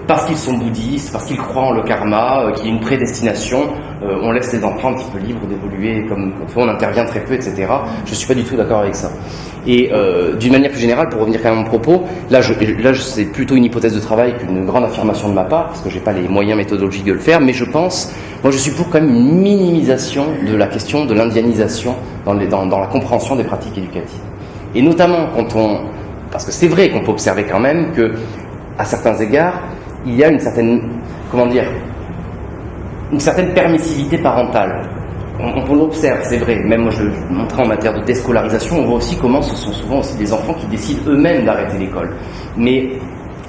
parce qu'ils sont bouddhistes, parce qu'ils croient en le karma, qu'il y a une prédestination, on laisse les enfants un petit peu libres d'évoluer comme on intervient très peu, etc. Je suis pas du tout d'accord avec ça. Et d'une manière plus générale, pour revenir quand même à mon propos, là c'est plutôt une hypothèse de travail qu'une grande affirmation de ma part, parce que j'ai pas les moyens méthodologiques de le faire, mais je suis pour quand même une minimisation de la question de l'indianisation dans la compréhension des pratiques éducatives. Et notamment parce que c'est vrai qu'on peut observer quand même que, à certains égards, il y a une certaine permissivité parentale. On l'observe, c'est vrai. Même moi, je montrais en matière de déscolarisation, on voit aussi comment ce sont souvent aussi des enfants qui décident eux-mêmes d'arrêter l'école. Mais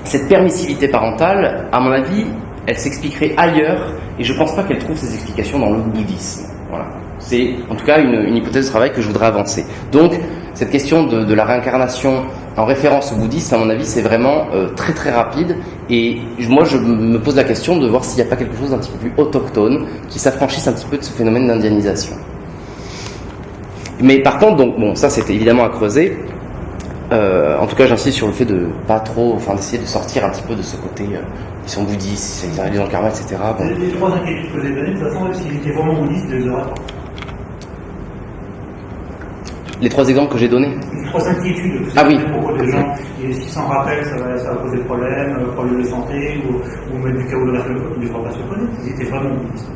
cette permissivité parentale, à mon avis, elle s'expliquerait ailleurs, et je ne pense pas qu'elle trouve ses explications dans le bouddhisme. Voilà. C'est en tout cas une hypothèse de travail que je voudrais avancer. Donc, cette question de la réincarnation en référence au bouddhisme, à mon avis, c'est vraiment très rapide. Et moi, je me pose la question de voir s'il n'y a pas quelque chose d'un petit peu plus autochtone qui s'affranchisse un petit peu de ce phénomène d'indianisation. Mais par contre, ça c'était évidemment à creuser. En tout cas, j'insiste sur le fait de pas trop, d'essayer de sortir un petit peu de ce côté. Ils sont bouddhistes, ils arrivent dans le karma, etc. Bon. Les trois inquiétudes que vous avez données, de toute façon, s'ils étaient vraiment bouddhistes, ils les auraient pas. Les trois exemples que j'ai donnés. Les trois inquiétudes. Ah oui. Pour des gens, et s'ils s'en rappellent, ça va poser problème de santé, ou même du chaos de la formation politique. Ils étaient vraiment bouddhistes.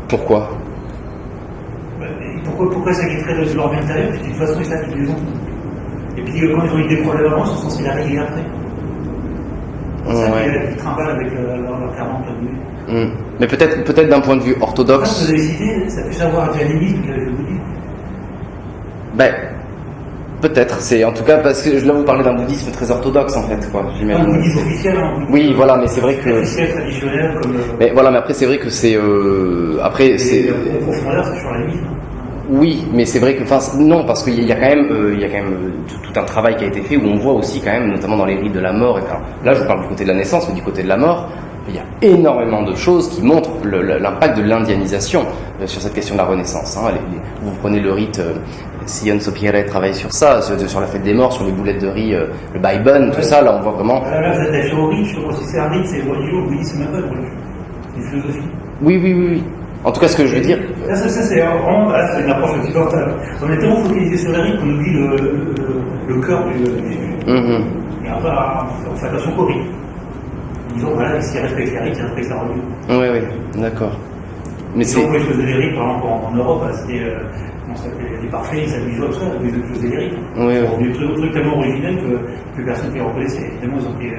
Pourquoi? Pourquoi s'inquiéterait de leur vie intérieure? Puis de toute façon, ils savent qu'ils les ont. Et puis quand ils ont eu des problèmes avant, ils sont censés les régler après. C'est ça qu'ils trimballent avec leur 40 ans. Mais peut-être d'un point de vue orthodoxe. Vous avez cité, ça peut savoir avec l'animisme qu'avec le bouddhisme. Peut-être, c'est en tout cas parce que là vous parlez d'un bouddhisme très orthodoxe en fait, quoi. Un bouddhisme officiel, oui, voilà, mais c'est vrai que. Officiel, traditionnel, comme. Mais voilà, mais après c'est vrai que c'est. Après c'est. En profondeur, c'est sur l'animisme. Oui, mais c'est vrai que, non, parce qu'il y a quand même, tout un travail qui a été fait où on voit aussi quand même, notamment dans les rites de la mort. Là, je parle du côté de la naissance, mais du côté de la mort, Il y a énormément de choses qui montrent l'impact de l'indianisation sur cette question de la Renaissance. Hein. Vous prenez le rite, Sion Sopierre travaille sur ça, sur la fête des morts, sur les boulettes de riz, le baïbon, tout ça, là on voit vraiment... Là vous êtes allé au rite, je sais pas si c'est un rite, c'est religieux, oui, c'est même pas religieux, c'est une philosophie. Oui. En tout cas, ce que je veux dire... Ça c'est vraiment, là, c'est une approche occidentale. On est tellement focalisé sur les rites qu'on oublie le cœur du Et après, on fait attention qu'au rite. Disons, voilà, s'ils respectent les rites, ils respectent la religion. Oui, d'accord. Mais c'est... Ils faisaient des rites, par exemple, en Europe, c'était... les parfaits, ils s'amusaient comme ça, ils faisaient des rites. Des trucs tellement originels que personne ne les reconnaissait. Tellement ils ont été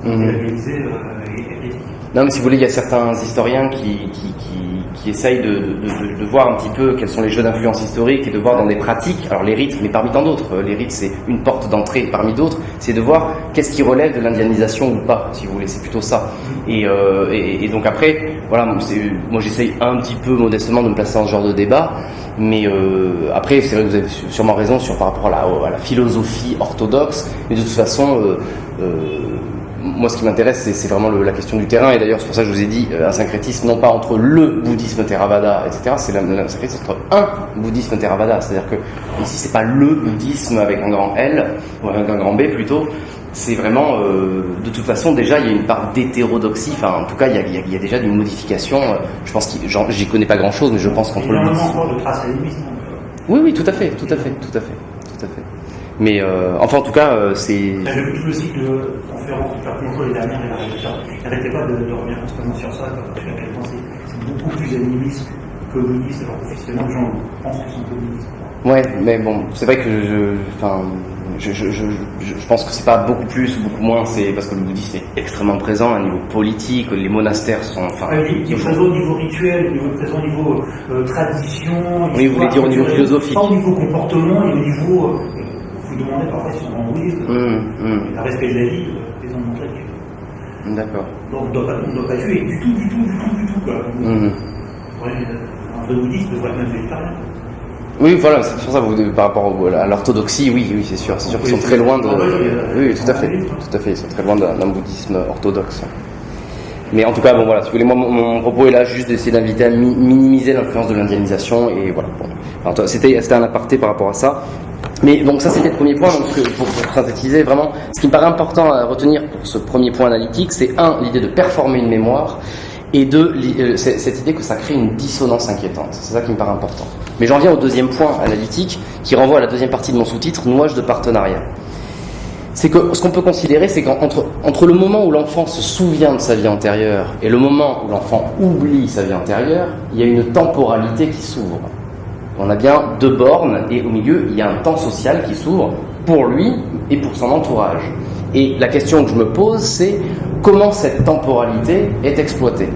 labellisés et critiqués. Non, mais si vous voulez, il y a certains historiens qui essayent de voir un petit peu quels sont les jeux d'influence historique et de voir dans des pratiques, alors les rites, mais parmi tant d'autres, les rites c'est une porte d'entrée parmi d'autres, c'est de voir qu'est-ce qui relève de l'indianisation ou pas, si vous voulez, c'est plutôt ça. Et donc après, voilà, moi j'essaye un petit peu modestement de me placer dans ce genre de débat, mais après c'est vrai que vous avez sûrement raison par rapport à la philosophie orthodoxe, mais de toute façon... moi, ce qui m'intéresse, c'est vraiment la question du terrain. Et d'ailleurs, c'est pour ça que je vous ai dit un syncrétisme, non pas entre le bouddhisme Theravada, etc. C'est un syncrétisme entre un bouddhisme Theravada. C'est-à-dire que ici, c'est pas le bouddhisme avec un grand L ou avec un grand B plutôt. C'est vraiment, de toute façon, déjà, il y a une part d'hétérodoxie. Enfin, en tout cas, il y a déjà une modification. Je pense j'y connais pas grand-chose, mais je pense qu'entre le bouddhisme. Encore de traces animistes. Oui, tout à fait. Mais enfin, en tout cas, c'est. J'ai vu tout le cycle de conférences de Contrôle les dernières et la révolution. N'arrêtez pas de revenir constamment sur ça, parce qu'à quel point c'est beaucoup plus animiste que bouddhiste, alors qu'officiellement les gens pensent qu'ils sont bouddhistes. Ouais, mais bon, c'est vrai que je pense que c'est pas beaucoup plus ou beaucoup moins, c'est parce que le bouddhisme est extrêmement présent à un niveau politique, les monastères sont... il est présent au niveau rituel, il est présent au niveau tradition... Oui, vous voulez dire au niveau philosophique. Pas au niveau comportement et au niveau... vous demandez parfois s'ils sont en bouddhisme. Le respect de la vie, ils ont montré que... D'accord. Donc on ne doit pas tuer du tout, quoi. Un vrai bouddhiste devrait être même végétarien. Oui, voilà, c'est pour ça, par rapport à l'orthodoxie, oui, c'est sûr qu'ils sont très loin de... Oui, tout à fait, ils sont très loin d'un bouddhisme orthodoxe. Mais en tout cas, bon voilà, si vous voulez, moi, mon propos est là juste d'essayer d'inviter à minimiser l'influence de l'indianisation, et voilà. Bon. Alors, c'était un aparté par rapport à ça. Mais donc ça, c'était le premier point, donc pour synthétiser, vraiment, ce qui me paraît important à retenir pour ce premier point analytique, c'est l'idée de performer une mémoire, et cette idée que ça crée une dissonance inquiétante. C'est ça qui me paraît important. Mais j'en viens au deuxième point analytique, qui renvoie à la deuxième partie de mon sous-titre, nouage de partenariat. C'est que ce qu'on peut considérer, c'est qu'entre le moment où l'enfant se souvient de sa vie antérieure et le moment où l'enfant oublie sa vie antérieure, il y a une temporalité qui s'ouvre. On a bien deux bornes, et au milieu, il y a un temps social qui s'ouvre pour lui et pour son entourage. Et la question que je me pose, c'est comment cette temporalité est exploitée.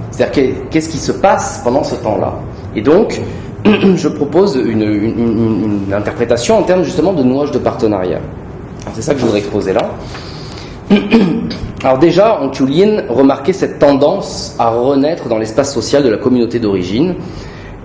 C'est-à-dire qu'est-ce qui se passe pendant ce temps-là. Et donc, je propose une interprétation en termes justement de nouage de partenariat. C'est ça que je voudrais exposer là. Alors déjà, Onkyulin remarquait cette tendance à renaître dans l'espace social de la communauté d'origine,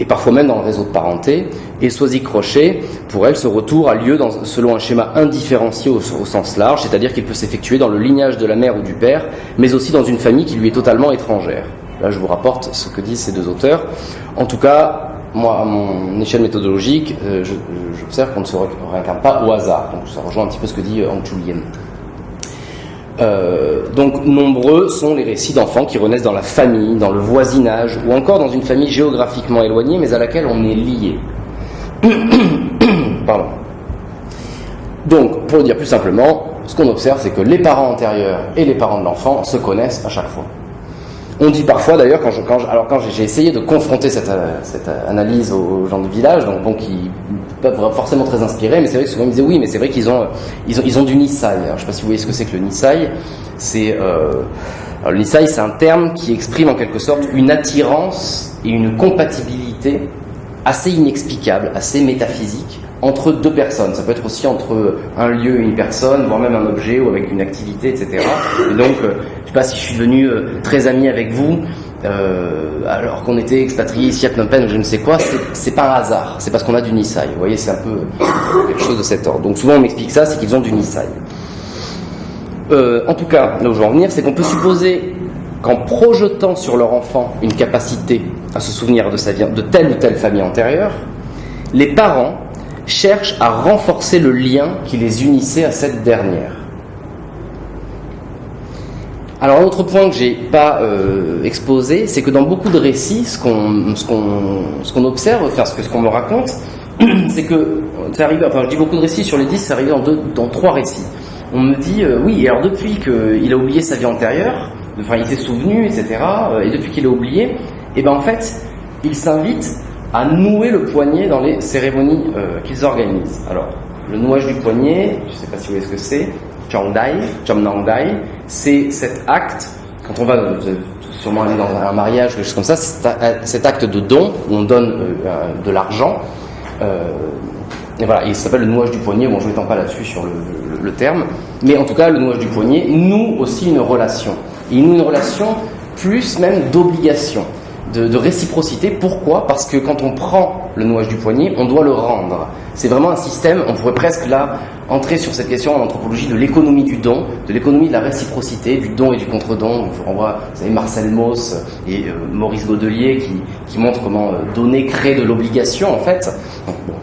et parfois même dans le réseau de parenté, et Soisy Crochet, pour elle, ce retour a lieu selon un schéma indifférencié au sens large, c'est-à-dire qu'il peut s'effectuer dans le lignage de la mère ou du père, mais aussi dans une famille qui lui est totalement étrangère. Là, je vous rapporte ce que disent ces deux auteurs. En tout cas, moi, à mon échelle méthodologique, j'observe qu'on ne se réincarne pas au hasard. Donc ça rejoint un petit peu ce que dit Onkyulin. Donc nombreux sont les récits d'enfants qui renaissent dans la famille, dans le voisinage, ou encore dans une famille géographiquement éloignée, mais à laquelle on est lié. Pardon. Donc, pour le dire plus simplement, ce qu'on observe, c'est que les parents antérieurs et les parents de l'enfant se connaissent à chaque fois. On dit parfois, d'ailleurs, quand j'ai essayé de confronter cette analyse aux gens du village, donc bon, qui pas forcément très inspirés, mais c'est vrai que souvent ils me disaient oui, mais c'est vrai qu'ils ont du Nisai. Alors, je ne sais pas si vous voyez ce que c'est que le Nisai. Alors, le Nisai, c'est un terme qui exprime en quelque sorte une attirance et une compatibilité assez inexplicable, assez métaphysique entre deux personnes. Ça peut être aussi entre un lieu et une personne, voire même un objet ou avec une activité, etc. Et donc, je ne sais pas si je suis devenu très ami avec vous, alors qu'on était expatriés ici à Phnom Penh ou je ne sais quoi, c'est pas un hasard, c'est parce qu'on a du Nisai. Vous voyez, c'est un peu quelque chose de cet ordre. Donc souvent on m'explique ça, c'est qu'ils ont du Nisai. En tout cas, là où je veux en venir, c'est qu'on peut supposer qu'en projetant sur leur enfant une capacité à se souvenir de telle ou telle famille antérieure, les parents cherchent à renforcer le lien qui les unissait à cette dernière. Alors un autre point que j'ai pas exposé, c'est que dans beaucoup de récits, ce qu'on observe, enfin ce qu'on me raconte, c'est que c'est arrivé. Enfin, je dis beaucoup de récits sur les 10, c'est arrivé dans 3 récits. On me dit oui, et alors depuis qu'il a oublié sa vie antérieure, enfin il s'est souvenu, etc. Et depuis qu'il a oublié, et ben en fait, il s'invite à nouer le poignet dans les cérémonies qu'ils organisent. Alors, le nouage du poignet, je ne sais pas si vous voyez ce que c'est, Chomnangdai, c'est cet acte, quand on va sûrement aller dans un mariage, quelque chose comme ça, cet acte de don, où on donne de l'argent, et voilà, il s'appelle le nouage du poignet. Bon, je ne m'étends pas là-dessus sur le terme, mais en tout cas, le nouage du poignet noue aussi une relation. Il noue une relation plus même d'obligation, de réciprocité. Pourquoi ? Parce que quand on prend le nouage du poignet, on doit le rendre. C'est vraiment un système, on pourrait presque là entrer sur cette question en anthropologie de l'économie du don, de l'économie de la réciprocité, du don et du contre-don. Je renvoie, vous savez, Marcel Mauss et Maurice Godelier qui montrent comment donner crée de l'obligation en fait. Donc, bon,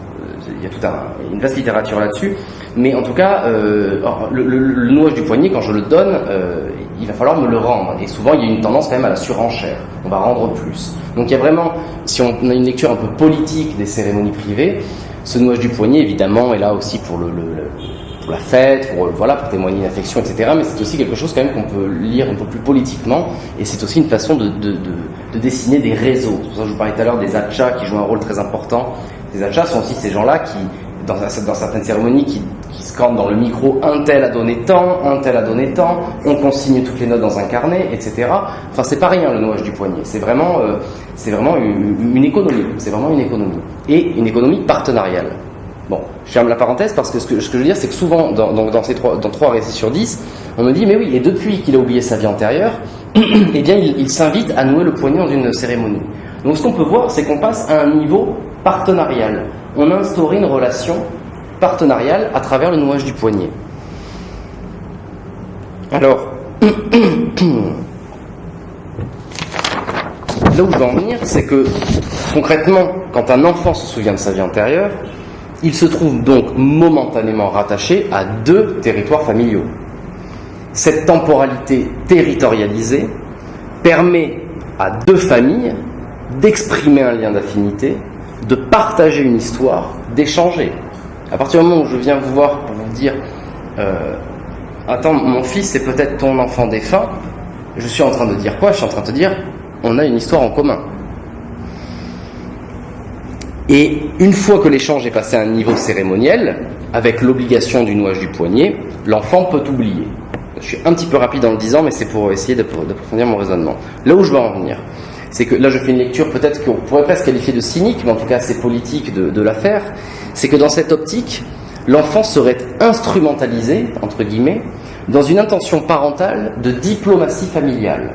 il y a toute une vaste littérature là-dessus. Mais en tout cas, le nouage du poignet, quand je le donne, il va falloir me le rendre. Et souvent, il y a une tendance quand même à la surenchère. On va rendre plus. Donc il y a vraiment, si on a une lecture un peu politique des cérémonies privées, ce nouage du poignet, évidemment, est là aussi pour la fête, pour témoigner une affection, etc. Mais c'est aussi quelque chose quand même qu'on peut lire un peu plus politiquement. Et c'est aussi une façon de dessiner des réseaux. C'est pour ça que je vous parlais tout à l'heure des achas qui jouent un rôle très important. Les achas sont aussi ces gens-là qui, dans certaines cérémonies, qui scandent dans le micro, un tel a donné tant, on consigne toutes les notes dans un carnet, etc. Enfin, c'est pas rien le nouage du poignet. C'est vraiment une économie. C'est vraiment une économie. Et une économie partenariale. Bon, je ferme la parenthèse parce que ce que je veux dire, c'est que souvent, dans 3 récits sur 10, on me dit, mais oui, et depuis qu'il a oublié sa vie antérieure, eh bien, il s'invite à nouer le poignet dans une cérémonie. Donc, ce qu'on peut voir, c'est qu'on passe à un niveau partenarial. On a instauré une relation partenariale à travers le nouage du poignet. Alors, là où je veux en venir, c'est que concrètement, quand un enfant se souvient de sa vie antérieure, il se trouve donc momentanément rattaché à 2 territoires familiaux. Cette temporalité territorialisée permet à 2 familles d'exprimer un lien d'affinité, de partager une histoire, d'échanger. À partir du moment où je viens vous voir pour vous dire attends, mon fils c'est peut-être ton enfant défunt, je suis en train de dire quoi ? Je suis en train de te dire on a une histoire en commun. Et une fois que l'échange est passé à un niveau cérémoniel, avec l'obligation du nouage du poignet, l'enfant peut oublier. Je suis un petit peu rapide en le disant, mais c'est pour essayer d'approfondir mon raisonnement. Là où je veux en venir, c'est que là je fais une lecture peut-être qu'on pourrait presque qualifier de cynique, mais en tout cas assez politique de l'affaire, c'est que dans cette optique, l'enfant serait instrumentalisé, entre guillemets, dans une intention parentale de diplomatie familiale.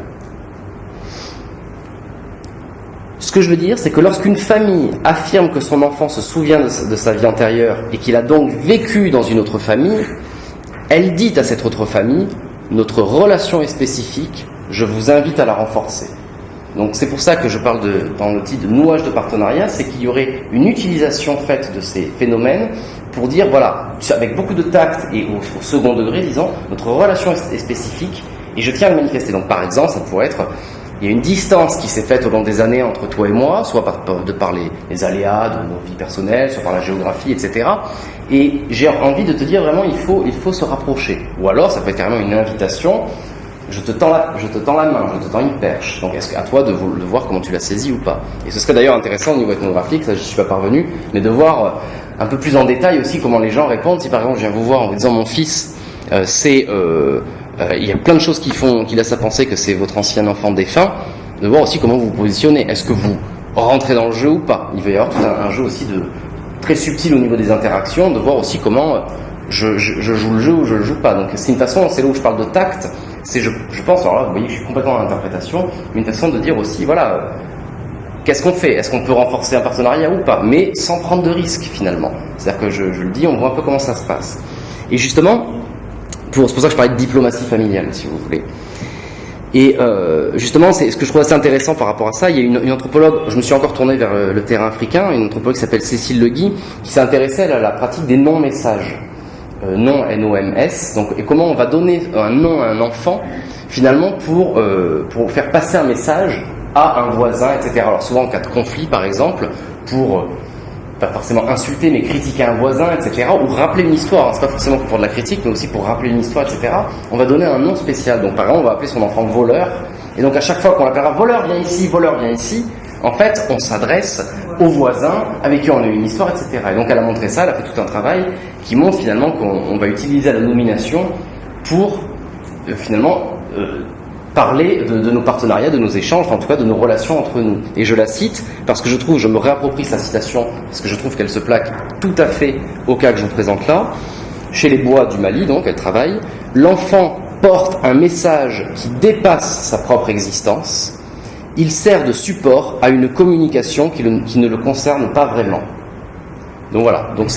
Ce que je veux dire, c'est que lorsqu'une famille affirme que son enfant se souvient de sa vie antérieure et qu'il a donc vécu dans une autre famille, elle dit à cette autre famille, notre relation est spécifique, je vous invite à la renforcer. Donc c'est pour ça que je parle dans le titre de nouage de partenariat, c'est qu'il y aurait une utilisation faite de ces phénomènes pour dire, voilà, avec beaucoup de tact et au second degré, disons, notre relation est spécifique et je tiens à le manifester. Donc par exemple, ça pourrait être, il y a une distance qui s'est faite au long des années entre toi et moi, soit de par les aléas de nos vies personnelles, soit par la géographie, etc. Et j'ai envie de te dire vraiment, il faut se rapprocher. Ou alors, ça peut être carrément une invitation, je te tends la main, je te tends une perche. Donc, est-ce qu'à toi de voir comment tu l'as saisi ou pas ? Et ce serait d'ailleurs intéressant au niveau ethnographique, ça je ne suis pas parvenu, mais de voir un peu plus en détail aussi comment les gens répondent. Si par exemple, je viens vous voir en vous disant, mon fils, il y a plein de choses qui laissent à penser que c'est votre ancien enfant défunt, de voir aussi comment vous vous positionnez. Est-ce que vous rentrez dans le jeu ou pas ? Il va y avoir tout un jeu aussi très subtil au niveau des interactions, de voir aussi comment je joue le jeu ou je le joue pas. Donc c'est une façon, c'est là où je parle de tact, c'est je pense, alors là vous voyez que je suis complètement dans l'interprétation, mais une façon de dire aussi, voilà, qu'est-ce qu'on fait ? Est-ce qu'on peut renforcer un partenariat ou pas ? Mais sans prendre de risques finalement. C'est-à-dire que je le dis, on voit un peu comment ça se passe. Et justement, c'est pour ça que je parlais de diplomatie familiale, si vous voulez. Et justement, c'est ce que je trouve assez intéressant par rapport à ça. Il y a une anthropologue, je me suis encore tourné vers le terrain africain, une anthropologue qui s'appelle Cécile Legui, qui s'est intéressée à la pratique des non-messages, non NOMS. Donc, et comment on va donner un nom à un enfant finalement pour faire passer un message à un voisin, etc. Alors souvent en cas de conflit, par exemple, pour pas forcément insulter, mais critiquer un voisin, etc., ou rappeler une histoire, hein. C'est pas forcément pour de la critique, mais aussi pour rappeler une histoire, etc., on va donner un nom spécial. Donc par exemple, on va appeler son enfant voleur, et donc à chaque fois qu'on l'appellera voleur, viens ici, en fait, on s'adresse au voisin avec qui on a eu une histoire, etc. Et donc elle a montré ça, elle a fait tout un travail qui montre finalement qu'on va utiliser la nomination pour finalement parler de nos partenariats, de nos échanges, en tout cas de nos relations entre nous. Et je la cite parce que je me réapproprie sa citation, parce que je trouve qu'elle se plaque tout à fait au cas que je vous présente là. Chez les Bois du Mali, donc, elle travaille. L'enfant porte un message qui dépasse sa propre existence. Il sert de support à une communication qui ne le concerne pas vraiment. Donc voilà. Donc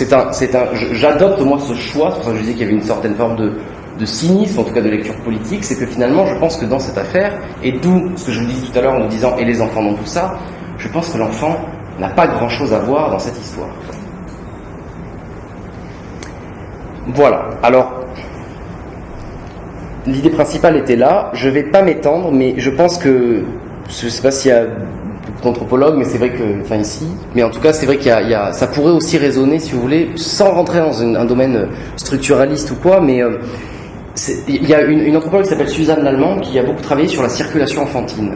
j'adopte moi ce choix. C'est pour ça que je disais qu'il y avait une certaine forme de cynisme, en tout cas de lecture politique, c'est que finalement je pense que dans cette affaire, et d'où ce que je vous disais tout à l'heure en vous disant et les enfants dans tout ça, je pense que l'enfant n'a pas grand chose à voir dans cette histoire. Voilà, alors l'idée principale était là, je vais pas m'étendre, mais je pense que, je sais pas s'il y a beaucoup d'anthropologues, mais c'est vrai que, enfin ici, mais en tout cas c'est vrai qu'il y a ça pourrait aussi résonner, si vous voulez, sans rentrer dans un domaine structuraliste ou quoi, mais il y a une anthropologue qui s'appelle Suzanne Lallemand qui a beaucoup travaillé sur la circulation enfantine.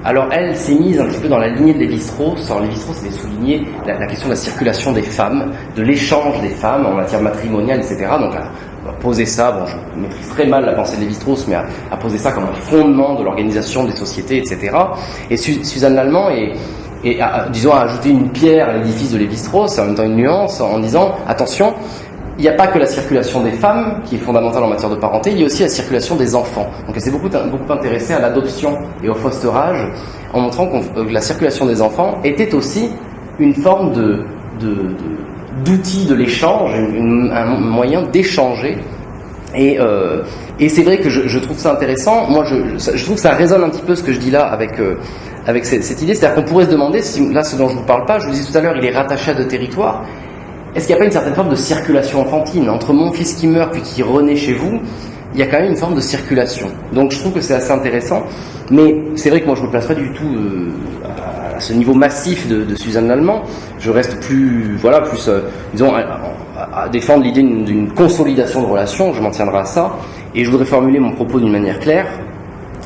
Alors elle s'est mise un petit peu dans la lignée de Lévi-Strauss. Alors Lévi-Strauss avait souligné la question de la circulation des femmes, de l'échange des femmes en matière matrimoniale, etc. Donc elle a posé ça, bon je maîtrise très mal la pensée de Lévi-Strauss, mais a posé ça comme un fondement de l'organisation des sociétés, etc. Et Suzanne Lallemand a ajouté une pierre à l'édifice de Lévi-Strauss, en même temps une nuance, en disant attention, il n'y a pas que la circulation des femmes qui est fondamentale en matière de parenté, il y a aussi la circulation des enfants. Donc elle s'est beaucoup intéressée à l'adoption et au fosterage, en montrant que la circulation des enfants était aussi une forme d'outil de l'échange, un moyen d'échanger. Et c'est vrai que je trouve ça intéressant. Moi, je trouve que ça résonne un petit peu ce que je dis là avec cette idée. C'est-à-dire qu'on pourrait se demander, si là ce dont je vous parle pas, je vous disais tout à l'heure, il est rattaché à deux territoires. Est-ce qu'il n'y a pas une certaine forme de circulation enfantine entre mon fils qui meurt puis qui renaît chez vous? Il y a quand même une forme de circulation. Donc je trouve que c'est assez intéressant. Mais c'est vrai que moi je ne me place pas du tout à ce niveau massif de Suzanne Lallemand. Je reste plus disons, à défendre l'idée d'une consolidation de relations. Je m'en tiendrai à ça. Et je voudrais formuler mon propos d'une manière claire.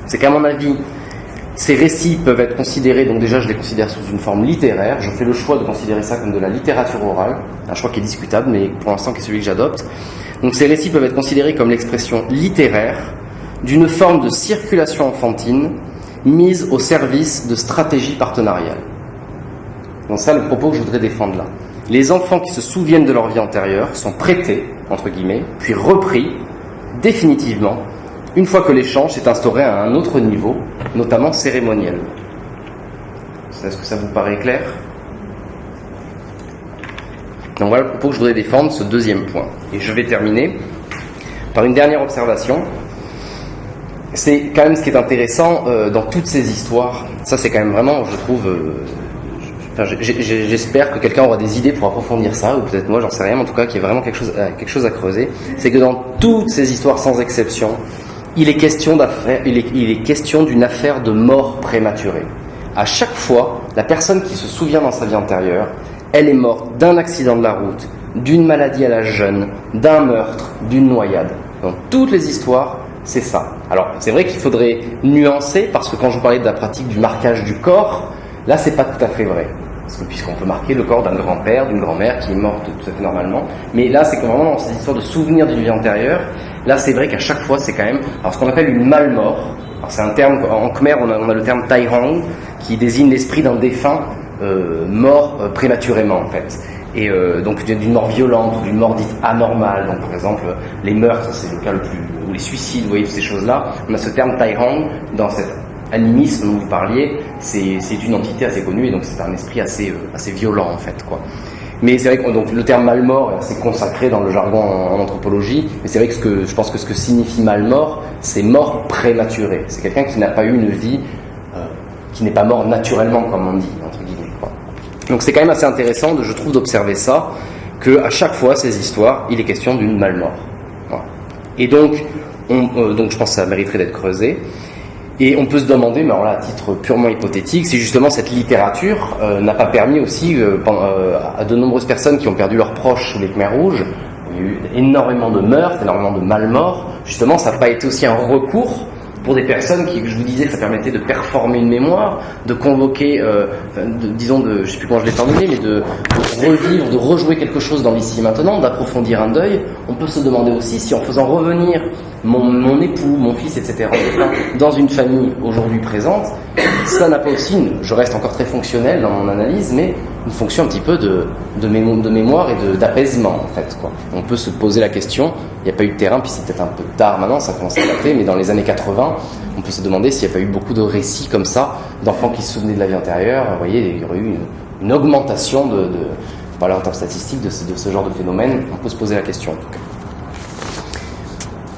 C'est qu'à mon avis, ces récits peuvent être considérés, donc déjà je les considère sous une forme littéraire, je fais le choix de considérer ça comme de la littérature orale, un choix qui est discutable, mais pour l'instant qui est celui que j'adopte. Donc ces récits peuvent être considérés comme l'expression littéraire d'une forme de circulation enfantine mise au service de stratégies partenariales. Donc ça, le propos que je voudrais défendre là. Les enfants qui se souviennent de leur vie antérieure sont prêtés, entre guillemets, puis repris, définitivement, une fois que l'échange s'est instauré à un autre niveau, notamment cérémoniel. Est-ce que ça vous paraît clair? Donc voilà le propos que je voudrais défendre, ce deuxième point. Et je vais terminer par une dernière observation. C'est quand même ce qui est intéressant dans toutes ces histoires. Ça c'est quand même vraiment, je trouve... j'espère que quelqu'un aura des idées pour approfondir ça, ou peut-être moi, j'en sais rien, mais en tout cas qu'il y a vraiment quelque chose à creuser. C'est que dans toutes ces histoires sans exception, il est question d'une affaire de mort prématurée. À chaque fois, la personne qui se souvient dans sa vie antérieure, elle est morte d'un accident de la route, d'une maladie à l'âge jeune, d'un meurtre, d'une noyade. Dans toutes les histoires, c'est ça. Alors, c'est vrai qu'il faudrait nuancer, parce que quand je vous parlais de la pratique du marquage du corps, là, c'est pas tout à fait vrai. Parce que puisqu'on peut marquer le corps d'un grand-père, d'une grand-mère qui est morte tout à fait normalement. Mais là, c'est vraiment dans cette histoire de souvenir d'une vie antérieure. Là, c'est vrai qu'à chaque fois, c'est quand même ce qu'on appelle une malmort. Alors, c'est un terme, en Khmer, on a le terme Taihang, qui désigne l'esprit d'un défunt mort prématurément, en fait. Et donc d'une mort violente ou d'une mort dite anormale. Donc, par exemple, les meurtres, c'est le cas le plus... ou les suicides, vous voyez, toutes ces choses-là. On a ce terme Taihang dans cet animisme dont vous parliez, c'est une entité assez connue et donc c'est un esprit assez violent en fait, quoi. Mais c'est vrai que donc, le terme mal-mort est assez consacré dans le jargon en anthropologie, mais c'est vrai que je pense que ce que signifie mal-mort, c'est mort prématurée. C'est quelqu'un qui n'a pas eu une vie, qui n'est pas mort naturellement, comme on dit, entre guillemets, quoi. Donc c'est quand même assez intéressant, je trouve, d'observer ça, qu'à chaque fois, ces histoires, il est question d'une mal-mort. Voilà. Et donc je pense que ça mériterait d'être creusé. Et on peut se demander, mais alors là, à titre purement hypothétique, si justement cette littérature n'a pas permis aussi à de nombreuses personnes qui ont perdu leurs proches sous les Khmers rouges, il y a eu énormément de meurtres, énormément de malmorts, justement ça n'a pas été aussi un recours pour des personnes qui, je vous disais, que ça permettait de performer une mémoire, de convoquer, je sais plus comment je l'ai terminé, mais de revivre, de rejouer quelque chose dans l'ici et maintenant, d'approfondir un deuil. On peut se demander aussi si en faisant revenir mon époux, mon fils, etc., dans une famille aujourd'hui présente, ça n'a pas aussi, je reste encore très fonctionnel dans mon analyse, mais une fonction un petit peu de mémoire et d'apaisement, en fait, quoi. On peut se poser la question, il n'y a pas eu de terrain, puis c'est peut-être un peu tard maintenant, ça commence à dater, mais dans les années 80, on peut se demander s'il n'y a pas eu beaucoup de récits comme ça, d'enfants qui se souvenaient de la vie antérieure. Vous voyez, il y aurait eu une augmentation voilà, en termes statistiques de ce genre de phénomène. On peut se poser la question, en tout cas.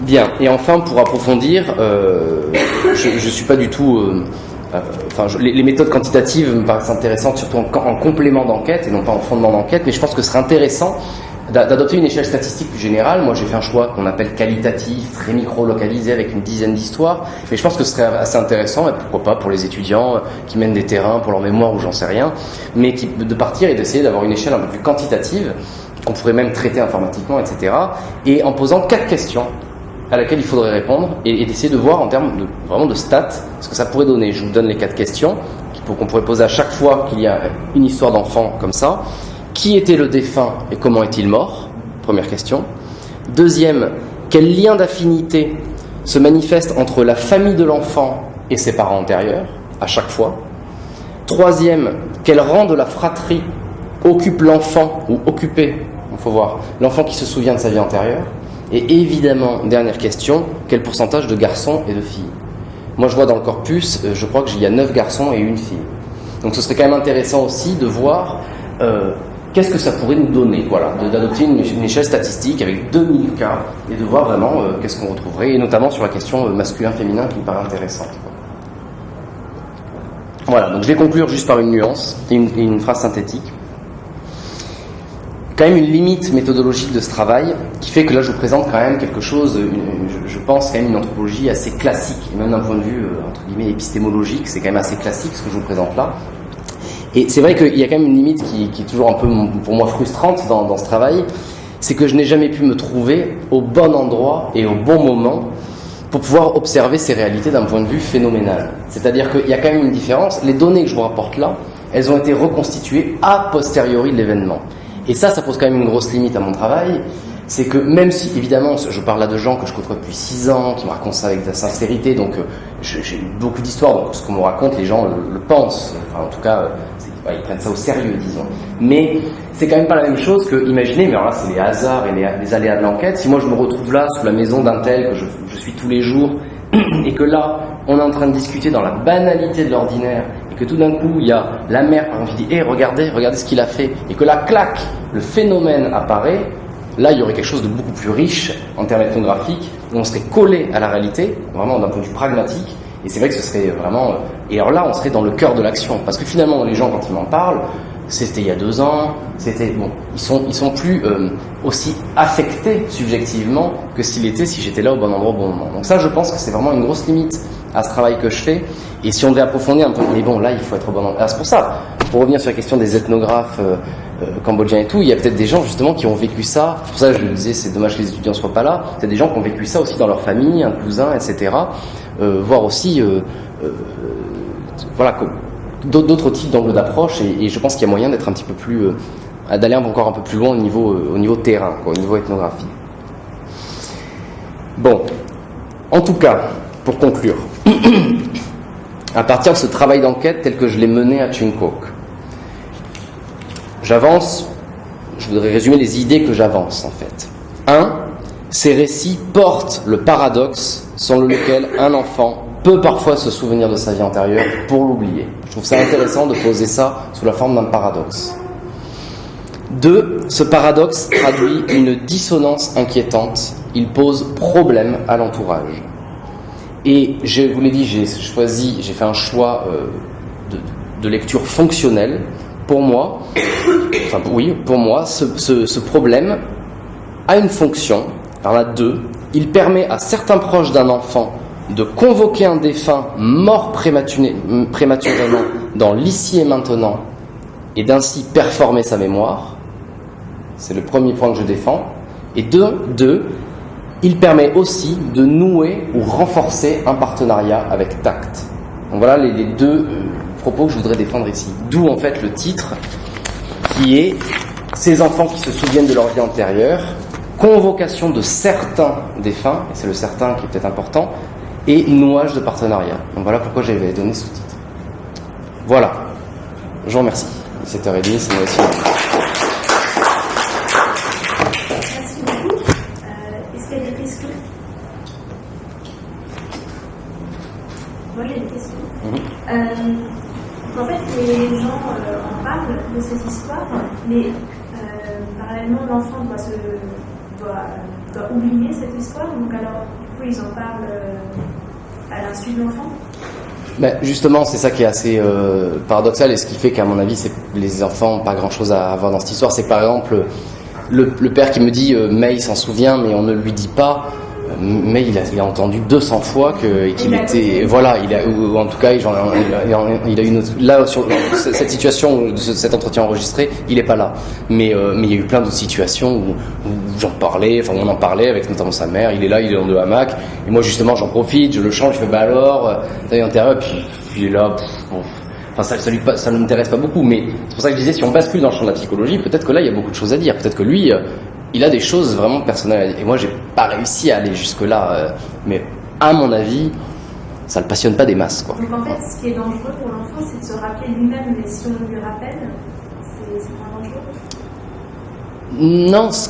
Bien, et enfin, pour approfondir, je suis pas du tout... les méthodes quantitatives me paraissent intéressantes, surtout en complément d'enquête et non pas en fondement d'enquête, mais je pense que ce serait intéressant d'adopter une échelle statistique plus générale. Moi, j'ai fait un choix qu'on appelle qualitatif, très micro-localisé, avec une dizaine d'histoires, mais je pense que ce serait assez intéressant, et pourquoi pas pour les étudiants qui mènent des terrains pour leur mémoire ou j'en sais rien, mais de partir et d'essayer d'avoir une échelle un peu plus quantitative, qu'on pourrait même traiter informatiquement, etc., et en posant 4 questions à laquelle il faudrait répondre, et d'essayer de voir en termes vraiment de stats ce que ça pourrait donner. Je vous donne les 4 questions qu'on pourrait poser à chaque fois qu'il y a une histoire d'enfant comme ça. Qui était le défunt et comment est-il mort? Première question. Deuxième, quel lien d'affinité se manifeste entre la famille de l'enfant et ses parents antérieurs, à chaque fois? Troisième, quel rang de la fratrie occupe l'enfant, ou occupé, il faut voir, l'enfant qui se souvient de sa vie antérieure? Et évidemment, dernière question, quel pourcentage de garçons et de filles? Moi, je vois dans le corpus, je crois qu'il y a 9 garçons et 1 fille. Donc ce serait quand même intéressant aussi de voir qu'est-ce que ça pourrait nous donner, voilà, d'adopter une échelle statistique avec 2000 cas et de voir vraiment qu'est-ce qu'on retrouverait, et notamment sur la question masculin-féminin qui me paraît intéressante. Voilà, donc je vais conclure juste par une nuance et une phrase synthétique. Quand même une limite méthodologique de ce travail qui fait que là je vous présente quand même quelque chose, je pense quand même une anthropologie assez classique, et même d'un point de vue entre guillemets épistémologique, c'est quand même assez classique ce que je vous présente là. Et c'est vrai qu'il y a quand même une limite qui est toujours un peu pour moi frustrante dans ce travail, c'est que je n'ai jamais pu me trouver au bon endroit et au bon moment pour pouvoir observer ces réalités d'un point de vue phénoménal. C'est-à-dire qu'il y a quand même une différence, les données que je vous rapporte là, elles ont été reconstituées a posteriori de l'événement. Et ça pose quand même une grosse limite à mon travail, c'est que même si, évidemment, je parle là de gens que je côtoie depuis 6 ans, qui me racontent ça avec de la sincérité, donc j'ai beaucoup d'histoires, donc ce qu'on me raconte, les gens le pensent, enfin, en tout cas, ils prennent ça au sérieux, disons. Mais c'est quand même pas la même chose que, imaginez, mais alors là, c'est les hasards et les aléas de l'enquête, si moi je me retrouve là, sous la maison d'un tel que je suis tous les jours, et que là, on est en train de discuter dans la banalité de l'ordinaire, et que tout d'un coup, il y a la mère qui dit « regardez ce qu'il a fait », et que là, clac, le phénomène apparaît, là, il y aurait quelque chose de beaucoup plus riche en termes ethnographiques, où on serait collé à la réalité, vraiment d'un point de vue pragmatique, et c'est vrai que ce serait vraiment... Et alors là, on serait dans le cœur de l'action, parce que finalement, les gens, quand ils m'en parlent, c'était il y a 2 ans, c'était... Bon, ils sont plus aussi affectés subjectivement que si j'étais là au bon endroit au bon moment. Donc ça, je pense que c'est vraiment une grosse limite à ce travail que je fais, et si on devait approfondir un peu, mais bon, là, il faut être au bon endroit. Alors c'est pour ça, pour revenir sur la question des ethnographes cambodgiens et tout, il y a peut-être des gens justement qui ont vécu ça, c'est pour ça que je me disais, c'est dommage que les étudiants ne soient pas là, peut-être des gens qui ont vécu ça aussi dans leur famille, un cousin, etc., voire aussi, voilà, d'autres types d'angles d'approche, et je pense qu'il y a moyen d'être un petit peu plus, d'aller encore un peu plus loin au niveau terrain, quoi, au niveau ethnographie. Bon, en tout cas, pour conclure, à partir de ce travail d'enquête tel que je l'ai mené à Chungkok, j'avance, je voudrais résumer les idées que j'avance en fait. 1. Ces récits portent le paradoxe selon lequel un enfant peut parfois se souvenir de sa vie antérieure pour l'oublier. Je trouve ça intéressant de poser ça sous la forme d'un paradoxe. 2. Ce paradoxe traduit une dissonance inquiétante. Il pose problème à l'entourage. Et je vous l'ai dit, j'ai fait un choix de lecture fonctionnelle. Pour moi, ce problème a une fonction. Il y en a 2. Il permet à certains proches d'un enfant de convoquer un défunt mort prématurément dans l'ici et maintenant et d'ainsi performer sa mémoire. C'est le premier point que je défends. Et 2, il permet aussi de nouer ou renforcer un partenariat avec tact. Donc voilà les 2 propos que je voudrais défendre ici. D'où en fait le titre qui est « Ces enfants qui se souviennent de leur vie antérieure », convocation de certains défunts, et c'est le certain qui est peut-être important, et nouage de partenariat. Donc voilà pourquoi j'avais donné ce titre. Voilà. Je vous remercie. 7h30, c'est moi aussi. Merci beaucoup. Est-ce qu'il y a des questions? Moi, j'ai une question. En fait, les gens en parlent de ces histoires, mais parallèlement, l'enfant doit oublier cette histoire. Donc alors, du coup, ils en parlent à l'insu de l'enfant. Ben justement, c'est ça qui est assez paradoxal, et ce qui fait qu'à mon avis, les enfants n'ont pas grand-chose à avoir dans cette histoire. C'est que par exemple, le père qui me dit May s'en souvient, mais on ne lui dit pas. Mais il a entendu 200 fois qu'il était, voilà, ou en tout cas, il a une autre, là sur cette situation, cet entretien enregistré, il est pas là. Mais il y a eu plein d'autres situations où j'en parlais, enfin on en parlait avec notamment sa mère. Il est là, il est dans le hamac, et moi justement j'en profite, je le chante, je fais bah alors, t'as eu intérêt, puis il est là. Enfin, ça ne m'intéresse pas beaucoup, mais c'est pour ça que je disais, si on bascule dans le champ de la psychologie, peut-être que là il y a beaucoup de choses à dire, peut-être que lui. Il a des choses vraiment personnelles. Et moi, j'ai pas réussi à aller jusque-là. Mais à mon avis, ça le passionne pas des masses, quoi. Donc en fait, ce qui est dangereux pour l'enfant, c'est de se rappeler lui-même. Mais si on lui rappelle, c'est pas dangereux. Non, ce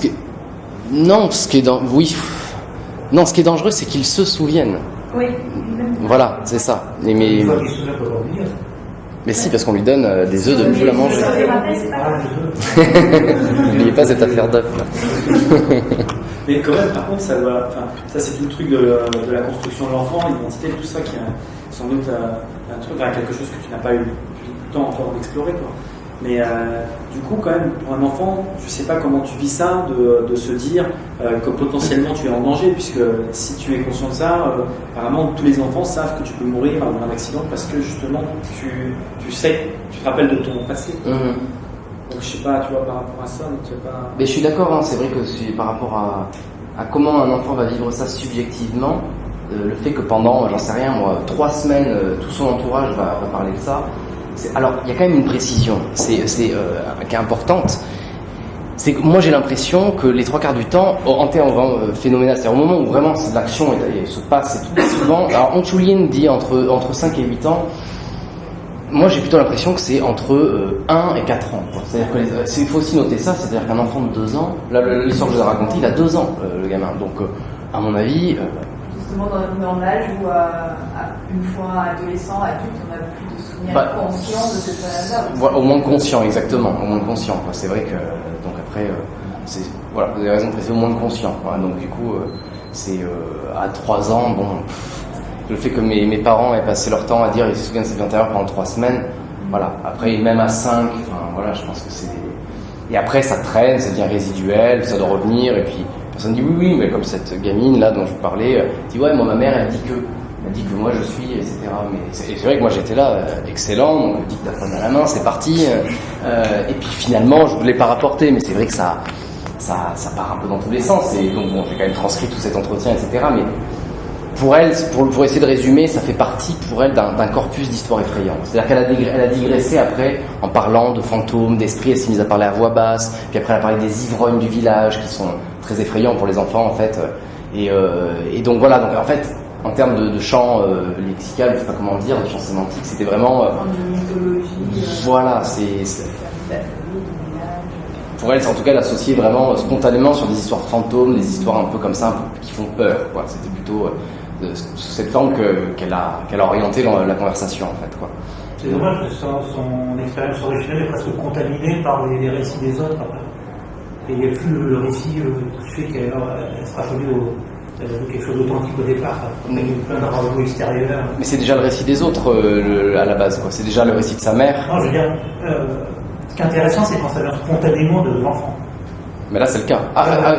qui est dangereux, c'est qu'il se souvienne. Oui. Voilà, c'est ça. Mais si, parce qu'on lui donne des œufs de poule à manger. N'oubliez pas cette affaire d'œufs. Mais quand même, par contre, ça c'est tout le truc de la construction de l'enfant, l'identité, tout ça qui est sans doute un truc, quelque chose que tu n'as pas eu le temps encore d'explorer, quoi. Mais du coup, quand même, pour un enfant, je sais pas comment tu vis ça, de se dire que potentiellement tu es en danger, puisque si tu es conscient de ça, apparemment tous les enfants savent que tu peux mourir dans un accident parce que justement tu sais, tu te rappelles de ton passé. Donc je sais pas, tu vois, par rapport à ça, donc tu sais pas. Mais je suis d'accord, hein, c'est vrai que c'est par rapport à comment un enfant va vivre ça subjectivement, le fait que pendant, j'en sais rien moi, 3 semaines, tout son entourage va parler de ça. Alors, il y a quand même une précision, qui est importante. C'est que moi j'ai l'impression que les 3 quarts du temps, en termes phénoménal, c'est-à-dire au moment où vraiment l'action se passe, et tout souvent. Alors, Onchulin dit entre 5 et 8 ans. Moi j'ai plutôt l'impression que c'est entre 1 et 4 ans. C'est-à-dire que il faut aussi noter ça, c'est-à-dire qu'un enfant de 2 ans, là l'histoire que je vous ai racontée, il a 2 ans, le gamin. Donc, à mon avis. Justement, dans l'âge où, une fois adolescent, adulte, on n'a plus de souvenirs conscients de cette période-là. Au moins conscient, exactement, au moins conscient. Quoi. C'est vrai que, donc après, vous avez raison de préciser, au moins conscient. Quoi. Donc du coup, c'est à 3 ans, bon, le fait que mes parents aient passé leur temps à dire ils se souviennent de cette vie antérieure pendant 3 semaines, voilà. Après, même à 5, voilà, je pense que c'est. Et après, ça traîne, ça devient résiduel, ça doit revenir, et puis. Personne dit oui, mais comme cette gamine là dont je vous parlais, dit ouais, moi ma mère elle dit que moi je suis, etc. Mais c'est vrai que moi j'étais là, excellent, donc dictaphone à la main, c'est parti. Et puis finalement je ne l'ai pas rapporté, mais c'est vrai que ça part un peu dans tous les sens. Et donc bon, j'ai quand même transcrit tout cet entretien, etc. Mais pour elle, pour essayer de résumer, ça fait partie pour elle d'un corpus d'histoires effrayantes. C'est-à-dire qu'elle a digressé après en parlant de fantômes, d'esprits, elle s'est mise à parler à voix basse, puis après elle a parlé des ivrognes du village qui sont très effrayants pour les enfants en fait. Et donc voilà, donc en fait, en termes de champ lexical, je sais pas comment dire, de champ sémantique, c'était vraiment. Voilà, pour elle, c'est en tout cas l'associer vraiment spontanément sur des histoires fantômes, des histoires un peu comme ça, qui font peur, quoi. C'était plutôt sous cette forme qu'elle a orienté la conversation, en fait, quoi. C'est dommage que son expérience originelle est presque contaminée par les récits des autres, après. Et il n'y a plus le récit qui fait qu'elle sera collée quelque chose d'authentique au départ, plein de ravos extérieurs. Mais c'est déjà le récit des autres à la base, quoi. C'est déjà le récit de sa mère. Non, je veux dire, ce qui est intéressant, c'est quand ça vient spontanément de l'enfant. Mais là, c'est le cas.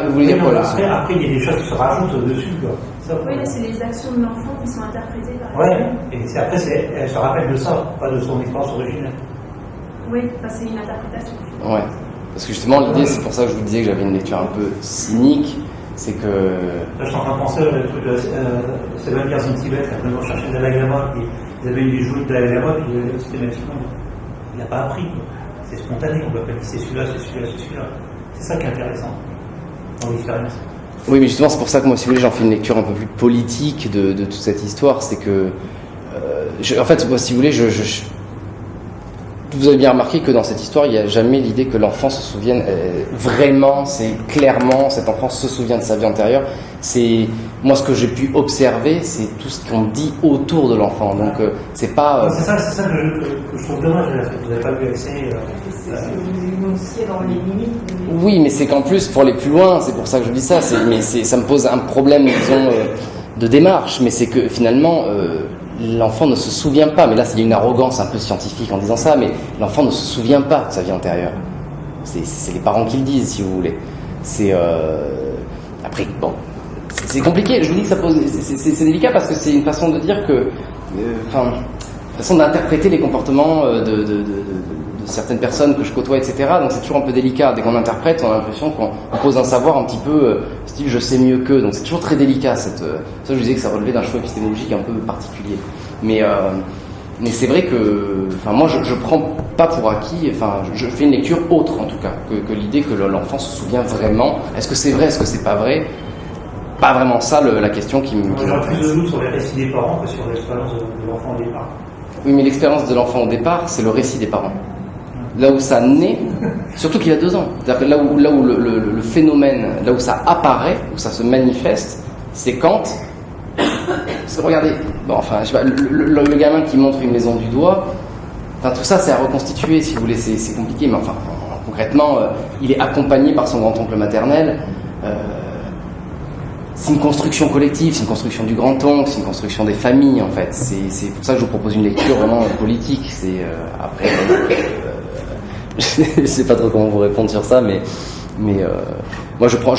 Vous voulez dire quoi là? Après, il y a des choses qui se rajoutent dessus, quoi. Ça, oui, là, c'est les actions de l'enfant qui sont interprétées par. Ouais, et après, elle se rappelle de ça, pas de son expérience originelle. Oui, c'est une interprétation. Ouais. Parce que justement, l'idée, c'est pour ça que je vous disais que j'avais une lecture un peu cynique. C'est que. Là, je suis en train de penser au truc de Seven Years in Tibet, quand ils vont chercher le Dalai Lama, puis ils avaient eu des joues de Dalai Lama, puis systématiquement, il n'a pas appris. C'est spontané, on va pas dire c'est celui-là, c'est celui-là, c'est celui-là. C'est ça qui est intéressant dans l'expérience. Oui, mais justement, c'est pour ça que moi, si vous voulez, j'en fais une lecture un peu plus politique de toute cette histoire. C'est que. En fait, moi, si vous voulez, vous avez bien remarqué que dans cette histoire, il n'y a jamais l'idée que l'enfant se souvienne vraiment, c'est clairement, cet enfant se souvient de sa vie antérieure. C'est, moi, ce que j'ai pu observer, c'est tout ce qu'on dit autour de l'enfant. Donc, c'est pas... C'est ça que je trouve dommage, vous n'avez pas vu accès... C'est ce que vous énonciez dans les limites. Oui, mais c'est qu'en plus, pour aller plus loin, c'est pour ça que je dis ça, ça me pose un problème, disons, de démarche, mais c'est que finalement... l'enfant ne se souvient pas, mais là il y a une arrogance un peu scientifique en disant ça, mais l'enfant ne se souvient pas de sa vie antérieure. C'est les parents qui le disent, si vous voulez. C'est après bon, c'est compliqué. Je vous dis que ça pose, c'est délicat parce que c'est une façon de dire que, une façon d'interpréter les comportements de certaines personnes que je côtoie, etc. Donc c'est toujours un peu délicat. Dès qu'on interprète, on a l'impression qu'on pose un savoir un petit peu style je sais mieux qu'eux. Donc c'est toujours très délicat. Ça, je disais que ça relevait d'un choix épistémologique un peu particulier. Mais c'est vrai que, moi je prends pas pour acquis. Je fais une lecture autre en tout cas que l'idée que l'enfant se souvient vraiment. Est-ce que c'est vrai, est-ce que c'est pas vrai? Pas vraiment ça la question qui me. J'aurais plus de doute sur les récits des parents que sur l'expérience de l'enfant au départ. Oui, mais l'expérience de l'enfant au départ, c'est le récit des parents. Là où ça naît, surtout qu'il a 2 ans, c'est-à-dire que là où le phénomène, là où ça apparaît, où ça se manifeste, c'est quand, parce que regardez, je sais pas, le gamin qui montre une maison du doigt, tout ça c'est à reconstituer si vous voulez, c'est compliqué, mais concrètement, il est accompagné par son grand-oncle maternel. C'est une construction collective, c'est une construction du grand-oncle, c'est une construction des familles en fait. C'est pour ça que je vous propose une lecture vraiment politique. C'est après, je sais pas trop comment vous répondre sur ça, mais moi je prends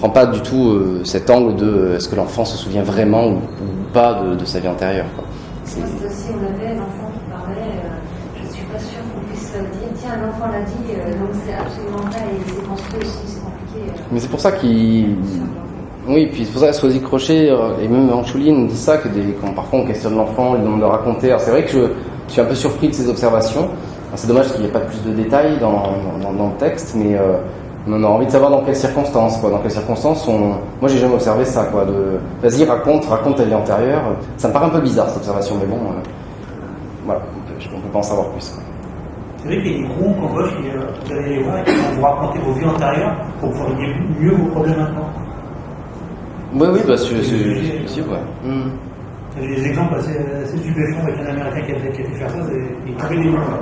pas du tout cet angle de est-ce que l'enfant se souvient vraiment ou pas de sa vie antérieure. Quoi. C'est aussi on avait l'enfant qui parlait, je suis pas sûre qu'on puisse dire tiens l'enfant l'a dit, donc c'est absolument vrai et c'est construit aussi, c'est compliqué. Mais c'est pour ça qu'il oui, puis c'est pour ça que Soisy Crochet et même Anchouline disent ça, que parfois on questionne l'enfant, il demande de raconter. Alors c'est vrai que je suis un peu surpris de ces observations. Alors, c'est dommage qu'il n'y ait pas plus de détails dans le texte, mais on a envie de savoir dans quelles circonstances. Dans quelles circonstances moi j'ai jamais observé ça, vas-y, raconte ta vie antérieure. Ça me paraît un peu bizarre cette observation, mais bon, voilà, on peut pas en savoir plus. C'est vrai qu'il y a des groupes en gauche, vous allez les voir et qui vont vous raconter vos vies antérieures pour pouvoir régler mieux vos problèmes maintenant. Oui, c'est possible, ouais. Il y a des exemples assez stupéfiants avec un Américain qui a été faire ça, il est tombé des mains.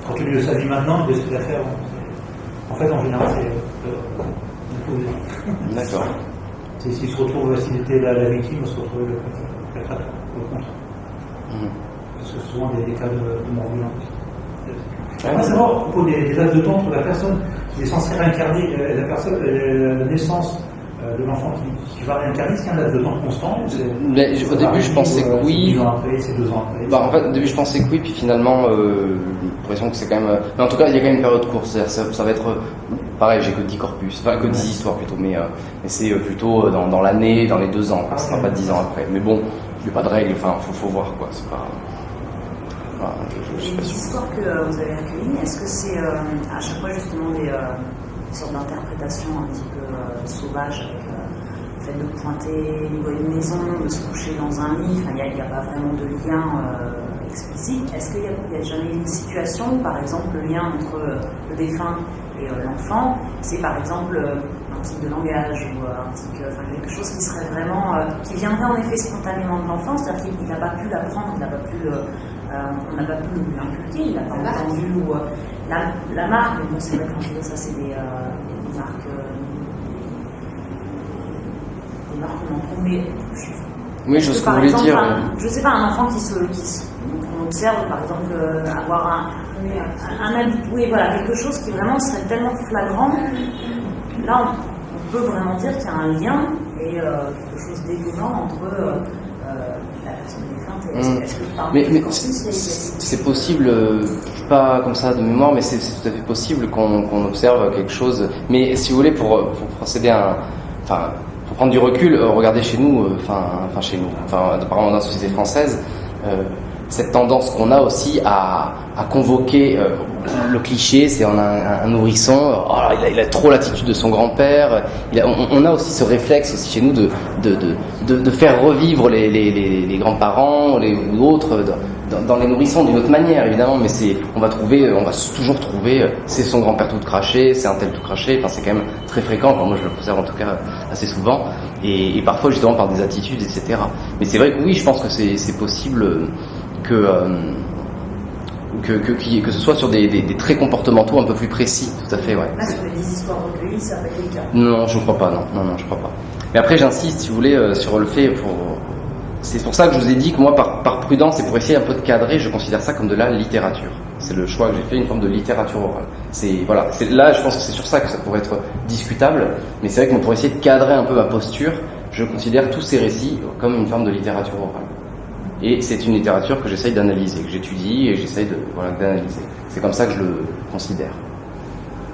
Quand il lui de sa vie maintenant, il décide de faire. En fait, en général, c'est D'accord. S'il se retrouve, s'il était la victime, il se retrouve le contre. Parce que souvent, il y a des cas de mort violente. On va savoir à propos des laps de temps entre la personne qui est censée réincarner, la naissance de l'enfant qui va réincarner, est-ce qu'il y a un laps de temps constant? Au début, je pensais que oui. 10 ans après, c'est 2 ans après. En fait, au début, je pensais que oui, puis finalement, j'ai l'impression que c'est quand même. Mais en tout cas, il y a quand même une période courte. Ça va être. Pareil, j'ai que 10 corpus, que 10 histoires plutôt, mais c'est plutôt dans l'année, dans les 2 ans. Ça sera pas 10 ans après. Mais bon, il n'y a pas de règle, faut voir, quoi. C'est pas. Les histoires que vous avez recueillies, est-ce que c'est à chaque fois justement des sortes d'interprétations un petit peu sauvages avec le fait de pointer au niveau d'une maison, de se coucher dans un lit, il n'y a pas vraiment de lien explicite. Est-ce qu'il y a jamais une situation où par exemple le lien entre le défunt et l'enfant, c'est par exemple un type de langage ou quelque chose qui serait vraiment, qui viendrait en effet spontanément de l'enfant, c'est-à-dire qu'il n'a pas pu l'apprendre, on n'a pas pu lui inculquer, il n'a pas entendu, la marque, mais bon, c'est vrai que quand je dis ça, c'est des marques qu'on en trouve, mais oui, je sais ce que vous voulez exemple, dire. Je sais pas, un enfant qu'on observe, par exemple, avoir un habit, oui, voilà, quelque chose qui vraiment serait tellement flagrant. Là, on peut vraiment dire qu'il y a un lien et quelque chose d'étonnant entre la personne défunte et est-ce que mais c'est possible, pas comme ça de mémoire, mais c'est tout à fait possible qu'on observe quelque chose. Mais si vous voulez, pour procéder à pour prendre du recul, regardez chez nous, apparemment dans la société française, cette tendance qu'on a aussi à convoquer le cliché, c'est on a un nourrisson, il a trop l'attitude de son grand-père. On a aussi ce réflexe aussi chez nous de faire revivre les grands-parents ou d'autres dans les nourrissons d'une autre manière évidemment, mais on va toujours trouver c'est son grand-père tout craché, c'est un tel tout craché. Enfin, c'est quand même très fréquent. Enfin, moi je l'observe en tout cas assez souvent et parfois justement par des attitudes, etc. Mais c'est vrai que oui, je pense que c'est possible que ce soit sur des traits comportementaux un peu plus précis, tout à fait, ouais. Là, sur les histoires recueillies, ça va être le cas. Non, je crois pas, non, je crois pas. Mais après, j'insiste, si vous voulez, sur le fait, c'est pour ça que je vous ai dit que moi, par prudence et pour essayer un peu de cadrer, je considère ça comme de la littérature. C'est le choix que j'ai fait, une forme de littérature orale. Là, je pense que c'est sur ça que ça pourrait être discutable, mais c'est vrai que pour essayer de cadrer un peu ma posture, je considère tous ces récits comme une forme de littérature orale. Et c'est une littérature que j'essaye d'analyser, que j'étudie et j'essaye d'analyser. C'est comme ça que je le considère.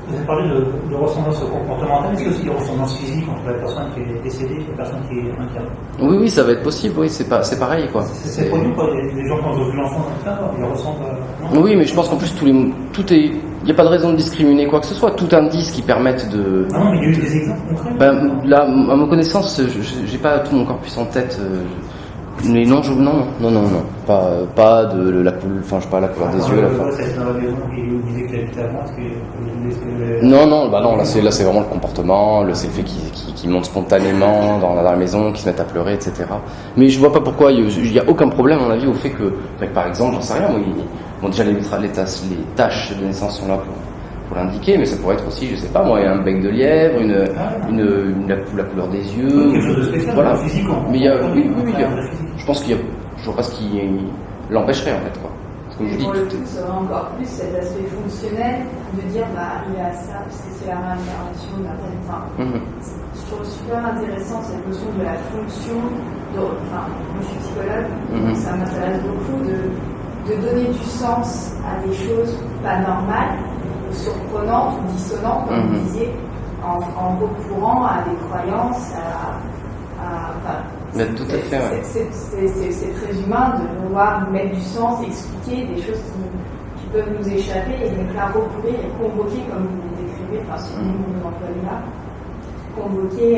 Vous avez parlé de ressemblance comportementale, est-ce qu'il y a aussi des ressemblances physiques entre la personne qui est décédée et la personne qui est incarnée? Oui, ça va être possible, oui, c'est pareil, quoi. C'est connu, quoi, les gens qui ont vu l'enfant comme ça, ils ressemblent... Oui, mais je pense qu'en plus, il n'y a pas de raison de discriminer quoi que ce soit, tout indice qui permette de... Non, mais il y a eu des exemples concrets. Là, à ma connaissance, j'ai pas tout mon corpus en tête... Mais non, pas de la couleur, je sais pas, la couleur des yeux, la forme. Non, là c'est vraiment le comportement, c'est le fait qu'ils montent spontanément dans la maison, qu'ils se mettent à pleurer, etc. Mais je vois pas pourquoi il y a aucun problème à mon avis au fait que, par exemple, j'en sais rien, déjà les taches de naissance sont là pour l'indiquer, mais ça pourrait être aussi, je sais pas moi, un bec de lièvre, la couleur des yeux, quelque chose de spécial, voilà. Physique, Mais il y a, oui, je pense qu'il y a, je vois pas ce qui l'empêcherait en fait, quoi. Pour le coup, ça va encore plus cet aspect fonctionnel de dire il a ça parce que c'est la réincarnation d'un tel. Je trouve super intéressant cette notion de la fonction. Moi je suis psychologue, donc ça m'intéresse beaucoup de donner du sens à des choses pas normales, ou surprenantes ou dissonantes, comme vous disiez, en recourant à des croyances, Mais tout à fait, ouais. C'est très humain de vouloir mettre du sens, expliquer des choses qui peuvent nous échapper et donc là recourir et convoquer, comme vous le décrivez, si vous l'employez là, convoquer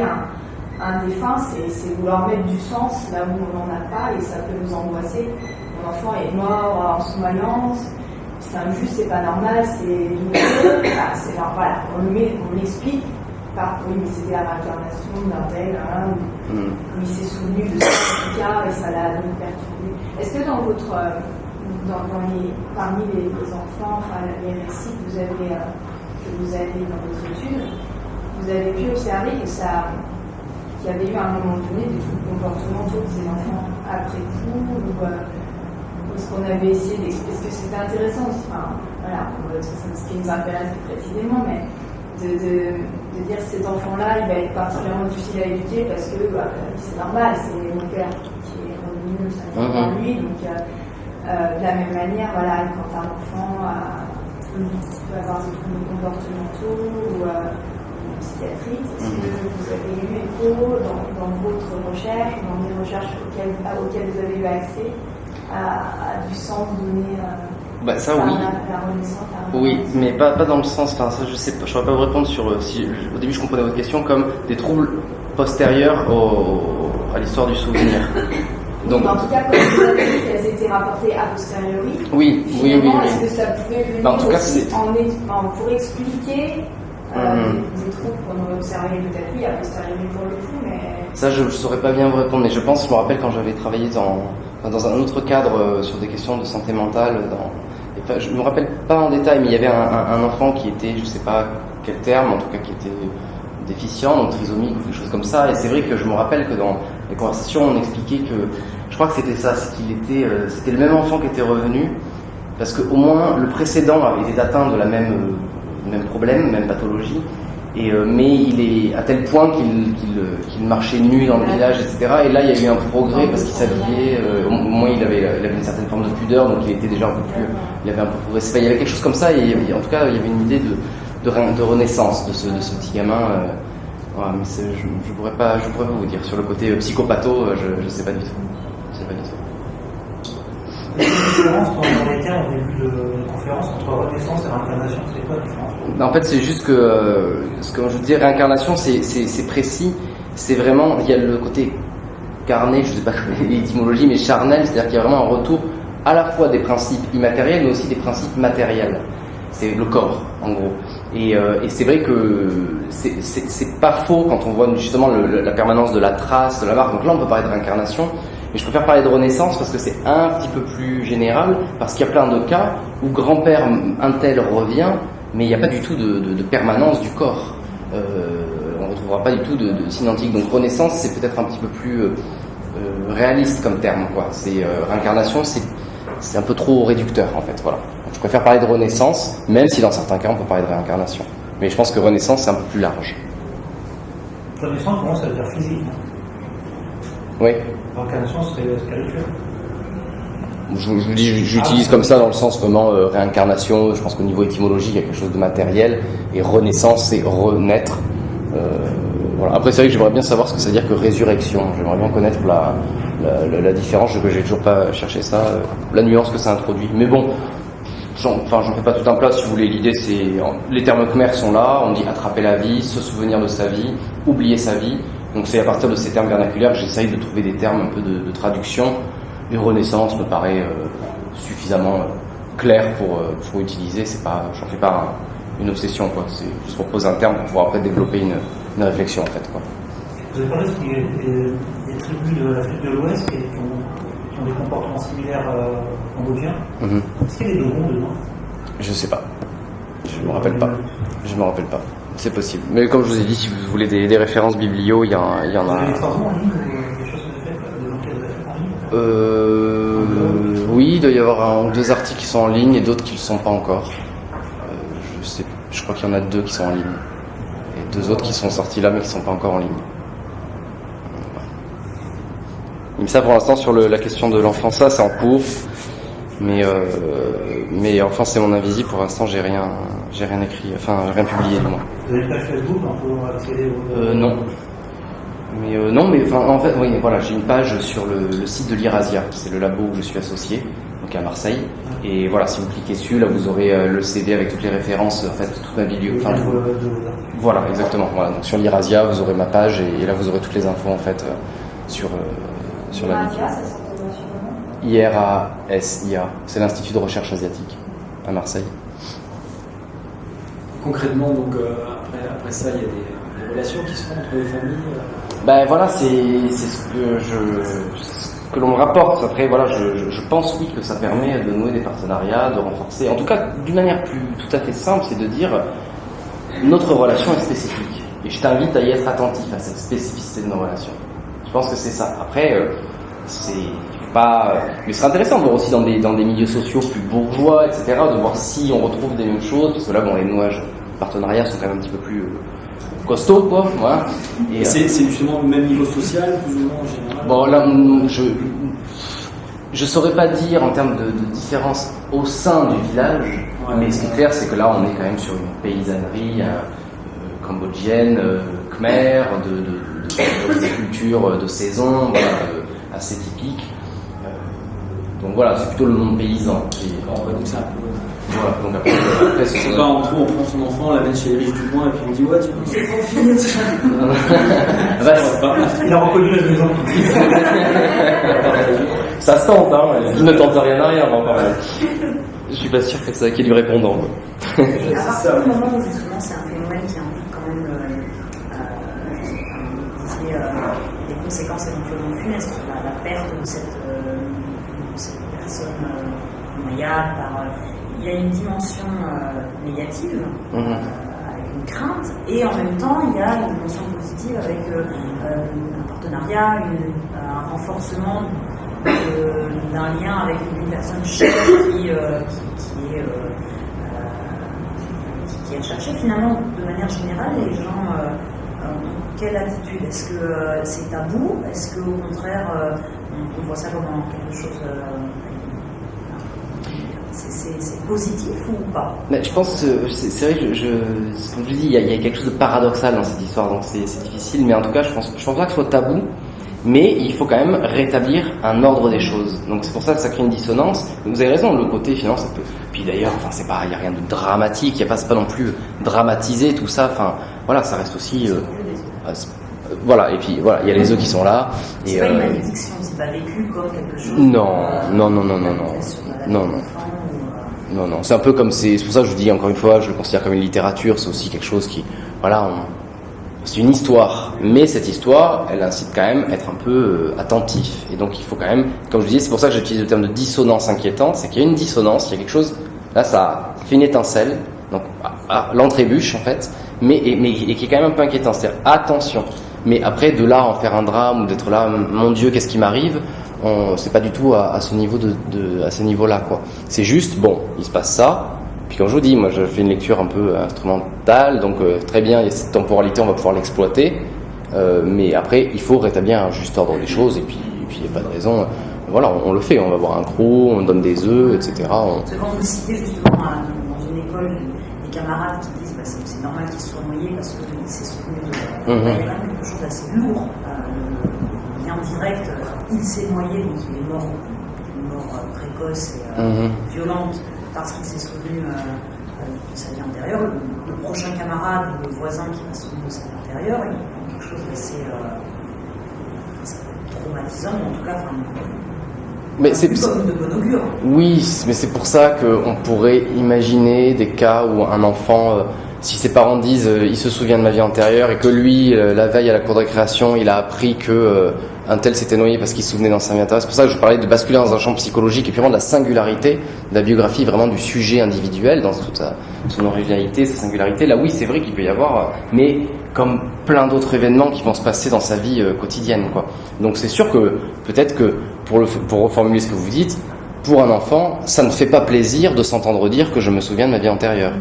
un défunt, c'est vouloir mettre du sens là où on n'en a pas et ça peut nous angoisser. Mon enfant est mort en sous-voyance, c'est injuste, c'est pas normal, c'est douloureux, c'est normal, on l'explique. Oui, mais c'était la réincarnation d'un tel, où il s'est souvenu de ce cas et ça l'a donc perturbé. Est-ce que parmi les enfants, les récits que vous avez dans votre étude, vous avez pu observer qu'il y avait eu à un moment donné des troubles comportementaux de ces enfants après coup, ou est-ce qu'on avait essayé d'expliquer, parce que c'était intéressant aussi, c'est ce qui nous intéresse plus précisément, mais de dire que cet enfant-là, il va être particulièrement difficile à éduquer parce que c'est normal, c'est mon père qui est revenu, ça vient en lui, donc de la même manière, quand un enfant peut avoir des troubles comportementaux ou psychiatriques, est-ce que vous avez eu écho dans votre recherche, dans des recherches auxquelles vous avez eu accès à du sens donné ça oui. Oui, mais pas dans le sens. Ça, je sais pas. Je ne saurais pas vous répondre sur. Au début, je comprenais votre question comme des troubles postérieurs à l'histoire du souvenir. Donc, en tout cas, comme vous avez dit qu'elles étaient rapportées a posteriori. Oui. Est-ce que ça pouvait venir en tout cas, pour expliquer des troubles qu'on aurait observés peut-être a posteriori pour le coup, mais. Ça, je ne saurais pas bien vous répondre, mais je me rappelle quand j'avais travaillé dans un autre cadre sur des questions de santé mentale, enfin, je me rappelle pas en détail, mais il y avait un enfant qui était, je sais pas quel terme, en tout cas qui était déficient, donc trisomique ou quelque chose comme ça. Et c'est vrai que je me rappelle que dans les conversations, on expliquait que, je crois que c'était ça, c'était le même enfant qui était revenu, parce qu'au moins le précédent avait été atteint de du même problème, même pathologie. Mais il est à tel point qu'il marchait nu dans le village, etc. Et là, il y a eu un progrès parce qu'il s'habillait. Au moins, il avait une certaine forme de pudeur, donc il était déjà un peu plus. Il avait un peu progressé. Il y avait quelque chose comme ça. Et en tout cas, il y avait une idée de renaissance de ce petit gamin. Voilà, mais je pourrais pas vous dire sur le côté psychopatho. Je sais pas du tout. Je sais pas du tout. La différence dans les termes au début de la conférence entre renaissance et réincarnation, c'est quoi la différence? En fait, c'est juste que, quand je dis réincarnation, c'est précis. C'est vraiment, il y a le côté carné, je sais pas l'étymologie, mais charnel, c'est-à-dire qu'il y a vraiment un retour à la fois des principes immatériels, mais aussi des principes matériels. C'est le corps, en gros. Et c'est vrai que c'est pas faux quand on voit justement la permanence de la trace, de la marque. Donc là, on peut parler de réincarnation. Mais je préfère parler de renaissance parce que c'est un petit peu plus général, parce qu'il y a plein de cas où grand-père un tel revient, mais il n'y a pas du tout de permanence du corps. On ne retrouvera pas du tout de signe antique. Donc renaissance, c'est peut-être un petit peu plus réaliste comme terme, quoi. Réincarnation, c'est un peu trop réducteur, en fait. Voilà. Donc, je préfère parler de renaissance, même si dans certains cas, on peut parler de réincarnation. Mais je pense que renaissance, c'est un peu plus large. Renaissance, pour moi, ça veut dire physique. Oui. Réincarnation, c'est spirituel. Je vous dis, j'utilise comme ça dans le sens vraiment réincarnation. Je pense qu'au niveau étymologique, il y a quelque chose de matériel. Et renaissance, c'est renaître. Voilà. Après, c'est vrai que j'aimerais bien savoir ce que ça veut dire que résurrection. J'aimerais bien connaître la différence. J'ai toujours pas cherché ça, la nuance que ça introduit. Mais bon, j'en fais pas tout un plat. Si vous voulez, l'idée c'est les termes khmers sont là. On dit attraper la vie, se souvenir de sa vie, oublier sa vie. Donc c'est à partir de ces termes vernaculaires que j'essaye de trouver des termes un peu de traduction. Et renaissance me paraît suffisamment clair pour utiliser. C'est pas, j'en fais pas une obsession, quoi. C'est juste pour poser un terme pour pouvoir après développer une réflexion, en fait, quoi. Vous avez parlé des tribus de l'Afrique de l'Ouest qui ont des comportements similaires cambodgiens. Est-ce qu'il y a des Dogons dedans? Je sais pas. Je me rappelle pas. C'est possible. Mais comme je vous ai dit, si vous voulez des références biblio, il y en a. Vous avez des formations en ligne ou des choses que vous avez faites, des enquêtes en ligne? Oui, il doit y avoir 1 ou 2 articles qui sont en ligne et d'autres qui ne le sont pas encore. Je crois qu'il y en a 2 qui sont en ligne. Et 2 autres qui sont sortis là mais qui ne sont pas encore en ligne. Mais ça pour l'instant sur la question de l'enfant, ça c'est en cours. Mais enfin c'est mon invisible, pour l'instant j'ai rien écrit, enfin j'ai rien publié du moins. Vous avez une page Facebook pour accéder au... Non. Mais enfin, en fait, oui, voilà, j'ai une page sur le site de l'Irasia, c'est le labo où je suis associé, donc à Marseille. Et voilà, si vous cliquez dessus, là vous aurez le CD avec toutes les références, en fait, toute ma vidéo. Enfin, voilà, exactement. Voilà, donc sur l'Irasia, vous aurez ma page et là vous aurez toutes les infos en fait sur la vidéo. IRASIA, c'est l'Institut de recherche asiatique à Marseille. Concrètement, donc après ça, il y a des relations qui se font entre les familles. Ben voilà, c'est ce que l'on me rapporte. Après voilà, je pense oui que ça permet de nouer des partenariats, de renforcer. En tout cas, d'une manière plus tout à fait simple, c'est de dire notre relation est spécifique. Et je t'invite à y être attentif à cette spécificité de nos relations. Je pense que c'est ça. Après, mais ce serait intéressant de voir aussi dans des milieux sociaux plus bourgeois, etc., de voir si on retrouve des mêmes choses, parce que là, bon, les nouages partenariats sont quand même un petit peu plus costauds, quoi. Voilà. Et c'est justement le même niveau social, plus ou moins en général. Bon, là, je saurais pas dire en termes de différence au sein du village, mais ce qui est clair, c'est que là, on est quand même sur une paysannerie cambodgienne, khmer, de culture de saison, voilà, assez typique. Donc voilà, c'est plutôt le monde paysan. Donc c'est un peu... Voilà, donc après c'est pas en trop, on prend son enfant, on l'amène chez les riches du coin et puis on dit ouais, tu vois, c'est trop fini. Il a reconnu la maison. Ça se tente, hein, il ne tente rien à rien, encore. Je suis pas sûr que ça qu'il y ait du répondant. À partir du moment où justement c'est un phénomène qui implique quand même des conséquences éventuellement funestes, la perte de cette personne noyade il y a une dimension négative, avec une crainte, et en même temps, il y a une dimension positive avec un partenariat, un renforcement d'un lien avec une personne chère qui est recherchée. Finalement, de manière générale, les gens ont quelle attitude? Est-ce que c'est tabou? Est-ce qu'au contraire, on voit ça comme quelque chose... c'est positif ou pas? Mais je pense que c'est vrai que comme je dis, il y a quelque chose de paradoxal dans cette histoire, donc c'est difficile, mais en tout cas, je pense pas que ce soit tabou, mais il faut quand même rétablir un ordre des choses. Donc c'est pour ça que ça crée une dissonance. Vous avez raison, le côté finalement, ça peut. Puis d'ailleurs, enfin c'est pas, il y a rien de dramatique, c'est pas non plus dramatisé tout ça. Enfin voilà, ça reste aussi. Voilà, et puis voilà, il y a les œufs qui sont là. C'est pas une malédiction, c'est pas vécu comme quelque chose. Non, c'est un peu comme c'est pour ça que je vous dis encore une fois, je le considère comme une littérature, c'est aussi quelque chose qui, voilà, c'est une histoire, mais cette histoire, elle incite quand même à être un peu attentif, et donc il faut quand même, comme je disais, c'est pour ça que j'utilise le terme de dissonance inquiétante, c'est qu'il y a une dissonance, il y a quelque chose, là ça fait une étincelle, donc l'entrebûche en fait, mais qui est quand même un peu inquiétant, c'est-à-dire attention. Mais après, de là en faire un drame ou d'être là, mon Dieu, qu'est-ce qui m'arrive? C'est pas du tout à ce niveau à ce niveau-là, quoi. C'est juste, bon, il se passe ça. Puis comme je vous dis, moi, je fais une lecture un peu instrumentale, donc très bien, il y a cette temporalité, on va pouvoir l'exploiter. Mais après, il faut rétablir un juste ordre des choses. Et puis, il n'y a pas de raison. Voilà, on le fait. On va voir un crew, on donne des œufs, etc. C'est quand vous citez justement dans une école des camarades qui disent bah, c'est normal qu'ils soient noyés parce qu'il s'est souvenu de. Il y a quand même quelque chose d'assez lourd, le lien direct. Il s'est noyé, donc il est mort, une mort précoce et violente parce qu'il s'est souvenu de sa vie antérieure. Le prochain camarade ou le voisin qui va se souvenir de sa vie antérieure, il y a quelque chose d'assez traumatisant, en tout cas. Mais c'est comme de bon augure. Oui, mais c'est pour ça qu'on pourrait imaginer des cas où un enfant, si ses parents disent il se souvient de ma vie antérieure et que lui, la veille à la cour de récréation, il a appris que un tel s'était noyé parce qu'il se souvenait dans sa vie antérieure. C'est pour ça que je parlais de basculer dans un champ psychologique et puis vraiment de la singularité de la biographie, vraiment du sujet individuel dans toute son originalité, sa singularité. Là, oui, c'est vrai qu'il peut y avoir, mais comme plein d'autres événements qui vont se passer dans sa vie quotidienne, quoi. Donc c'est sûr que peut-être que pour reformuler ce que vous dites, pour un enfant, ça ne fait pas plaisir de s'entendre dire que je me souviens de ma vie antérieure.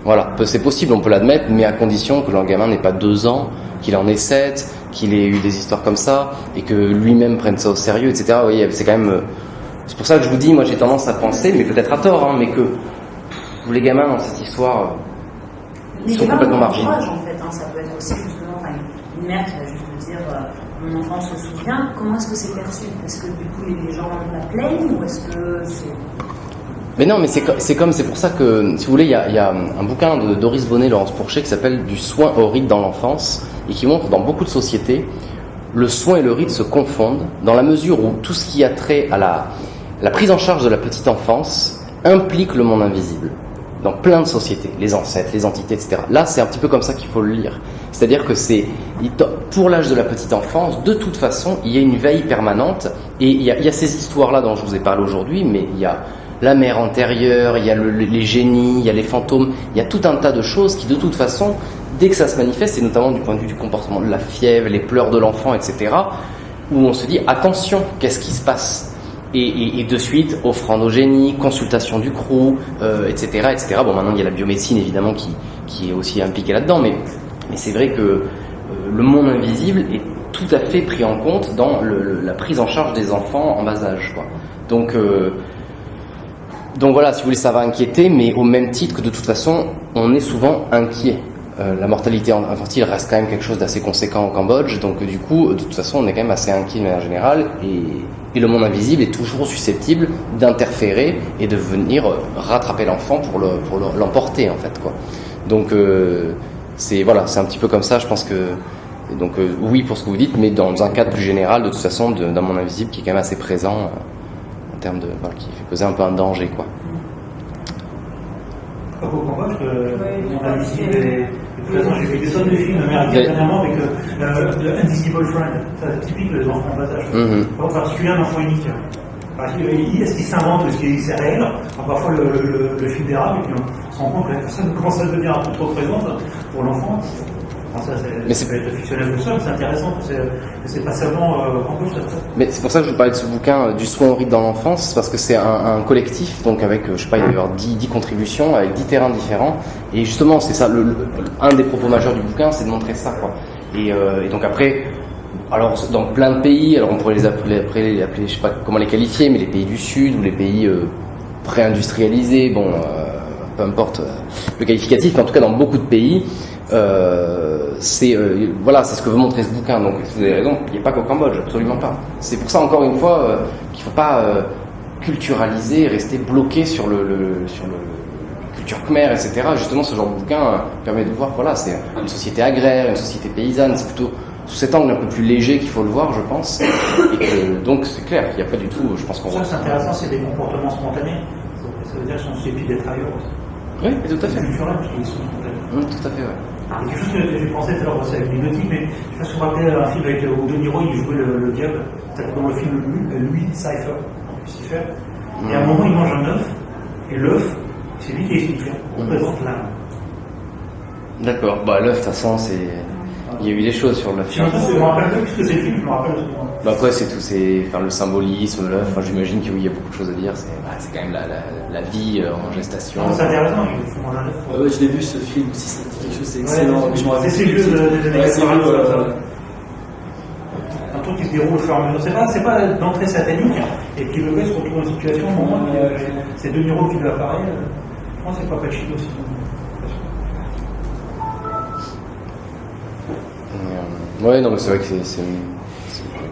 Voilà, c'est possible, on peut l'admettre, mais à condition que le gamin n'ait pas 2 ans, qu'il en ait 7, qu'il ait eu des histoires comme ça, et que lui-même prenne ça au sérieux, etc. Vous voyez, c'est quand même. C'est pour ça que je vous dis, moi j'ai tendance à penser, mais peut-être à tort, hein, mais que les gamins dans cette histoire sont complètement marginaux. En fait, ça peut être aussi justement une mère qui va juste dire mon enfant se souvient. Comment est-ce que c'est perçu? Est-ce que du coup les gens la plaignent ou est-ce que c'est... Mais non, mais c'est pour ça que, si vous voulez, il y a un bouquin de Doris Bonnet, Laurence Pourchet, qui s'appelle Du soin au rite dans l'enfance, et qui montre dans beaucoup de sociétés, le soin et le rite se confondent, dans la mesure où tout ce qui a trait à la prise en charge de la petite enfance implique le monde invisible. Dans plein de sociétés, les ancêtres, les entités, etc. Là, c'est un petit peu comme ça qu'il faut le lire. C'est-à-dire que pour l'âge de la petite enfance, de toute façon, il y a une veille permanente, et il y a ces histoires-là dont je vous ai parlé aujourd'hui, mais il y a la mère antérieure, il y a les génies, il y a les fantômes, il y a tout un tas de choses qui, de toute façon, dès que ça se manifeste, et notamment du point de vue du comportement de la fièvre, les pleurs de l'enfant, etc., où on se dit, attention, qu'est-ce qui se passe ? Et de suite, offrande au génie, consultation du crew, etc., etc. Bon, maintenant, il y a la biomédecine, évidemment, qui est aussi impliquée là-dedans, mais c'est vrai que le monde invisible est tout à fait pris en compte dans la prise en charge des enfants en bas âge, quoi. Donc voilà, si vous voulez, ça va inquiéter, mais au même titre que de toute façon, on est souvent inquiet. La mortalité infantile reste quand même quelque chose d'assez conséquent au Cambodge, donc du coup, de toute façon, on est quand même assez inquiet de manière générale, et le monde invisible est toujours susceptible d'interférer et de venir rattraper l'enfant pour l'emporter, en fait, quoi. Donc c'est un petit peu comme ça, je pense que... Donc oui pour ce que vous dites, mais dans un cadre plus général, de toute façon, d'un monde invisible qui est quand même assez présent, en termes de... Voilà, qui fait peser un peu un danger, quoi. Au Cambodge, le monde invisible est présent. J'ai vu des tonnes de films américains dernièrement avec le Invisible Friend, c'est typique des enfants en bas âge. En particulier un enfant unique. Est-ce qu'il s'invente ou est-ce qu'il c'est réel? Parfois le film dérape et puis on se rend compte que la personne commence à devenir un peu trop présente pour l'enfant. Ça peut être fictionnel tout seul, c'est intéressant, c'est pas seulement en gauche. Mais c'est pour ça que je vous parlais de ce bouquin du soin au rythme dans l'enfance, parce que c'est un collectif, donc avec, je sais pas, il va y avoir 10 contributions, avec 10 terrains différents, et justement, c'est ça, un des propos majeurs du bouquin, c'est de montrer ça, quoi. Et donc après, alors dans plein de pays, alors on pourrait les appeler, je sais pas comment les qualifier, mais les pays du Sud ou les pays pré-industrialisés, bon, peu importe le qualificatif, mais en tout cas dans beaucoup de pays, c'est ce que veut montrer ce bouquin. Donc vous avez raison, il n'y a pas qu'au Cambodge, absolument pas. C'est pour ça encore une fois qu'il ne faut pas culturaliser, rester bloqué sur le culture khmer, etc. Justement, ce genre de bouquin permet de voir, voilà, c'est une société agraire, une société paysanne. C'est plutôt sous cet angle un peu plus léger qu'il faut le voir, je pense. Et que, donc c'est clair qu'il n'y a pas du tout, je pense qu'on voit. Ça, c'est intéressant, c'est des comportements spontanés. Ça veut dire qu'ils sont susceptibles d'être ailleurs aussi. Oui, tout à fait. C'est culturel parce qu'ils sont spontanés. Tout à fait, ouais. Il y a quelque chose que j'ai pensé tout à l'heure, c'est avec l'hypnotique, mais je sais pas si vous vous rappelez un film avec De Niro, il jouait le diable, dans le film Louis Cypher, Lucifer. Et à un moment, il mange un œuf, et l'œuf, c'est lui qui explique, on représente l'âme. D'accord, bah l'œuf, de toute façon, c'est. Il y a eu des choses sur l'œuf. Je me rappelle plus que c'est le film, je me rappelle. Bah après, c'est tout, le symbolisme, l'œuf, j'imagine qu'il y a beaucoup de choses à dire, c'est quand même la vie en gestation. C'est intéressant, il faut manger un œuf. Ouais, je l'ai vu ce film, si ça dit quelque chose, c'est excellent. C'est vieux des années 80. Un truc qui se déroule au fur et à mesure. C'est pas d'entrée satanique, et puis le gars se retrouve dans une situation au moment où c'est De Niro qui lui apparaît. Je pense que c'est pas Pacino aussi. Ouais, non, mais c'est vrai que c'est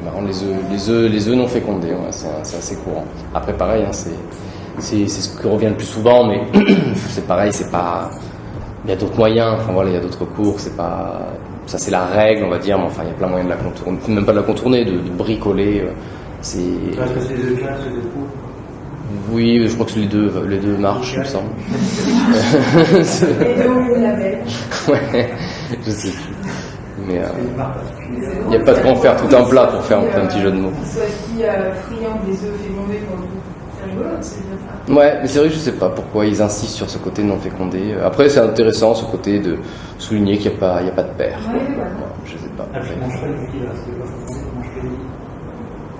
marrant, les œufs non fécondés, ouais, c'est assez courant. Après, pareil, hein, c'est ce qui revient le plus souvent, mais c'est pareil, c'est pas. Il y a d'autres moyens, enfin voilà, il y a d'autres cours, c'est pas. Ça, c'est la règle, on va dire, mais enfin, il y a plein de moyens de la contourner, même pas de la contourner, de bricoler. C'est. Est-ce que c'est des classes, c'est des cours? Oui, je crois que les deux marchent, il me semble. Et donc, vous l'avez. Ouais, je sais plus. Mais il n'y a pas de quoi en faire tout un plat pour faire un petit jeu de mots. Qu'ils soient si friands des œufs fécondés pour le coup. C'est rigolo, c'est bien ça. Ouais, mais c'est vrai que je sais pas pourquoi ils insistent sur ce côté non fécondé. Après, c'est intéressant ce côté de souligner qu'il n'y a pas de père. Oui, oui, je sais pas. Ah, je mange pas le fil, c'est pas fécondé, je mange pas le fil.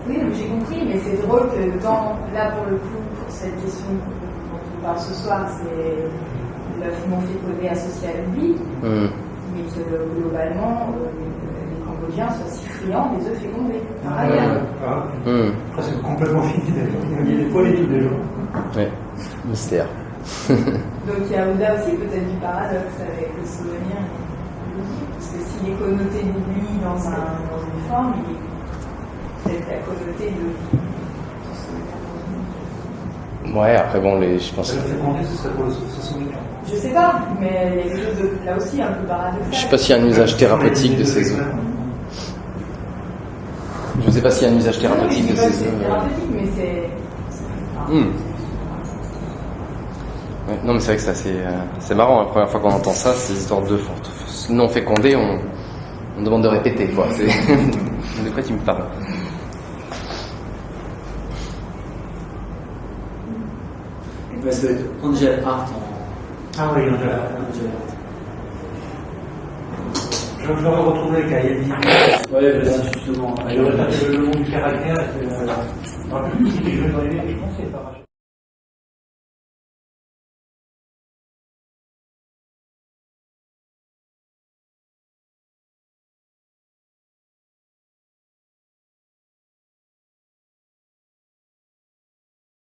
Oui, j'ai compris, mais c'est drôle que là, pour le coup, pour cette question dont on parle ce soir, c'est l'œuf non fécondé associé à l'oubli. Mais que globalement, les Cambodgiens soient si friands des œufs fécondés. Après, c'est complètement fini, il y a des poils et tout déjà. Ouais, mystère. Donc il y a au-delà aussi peut-être du paradoxe avec le souvenir. Parce que s'il est connoté d'oubli dans une forme, il est peut-être la connotée de souvenir. Ouais, après bon, je pense. Le fécondé, ce serait pour le souvenir. Je sais pas, mais il y a quelque chose de, là aussi un peu paradoxal. Je sais pas s'il y a un usage thérapeutique de ces œufs. Je sais pas s'il y a un usage thérapeutique de ces œufs. C'est thérapeutique, mais c'est. Ouais, non, mais c'est vrai que c'est marrant. La première fois qu'on entend ça, ces histoires d'œufs non fécondés, on demande de répéter, quoi. De quoi tu me parles? Parce que Angel Art Ah oui, Angel Art. Je l'aurais retrouvé avec Ayadi. Ouais, vas-y, justement. Le nom du caractère, je me rappelle plus si les jeux dans les je pense qu'il est pas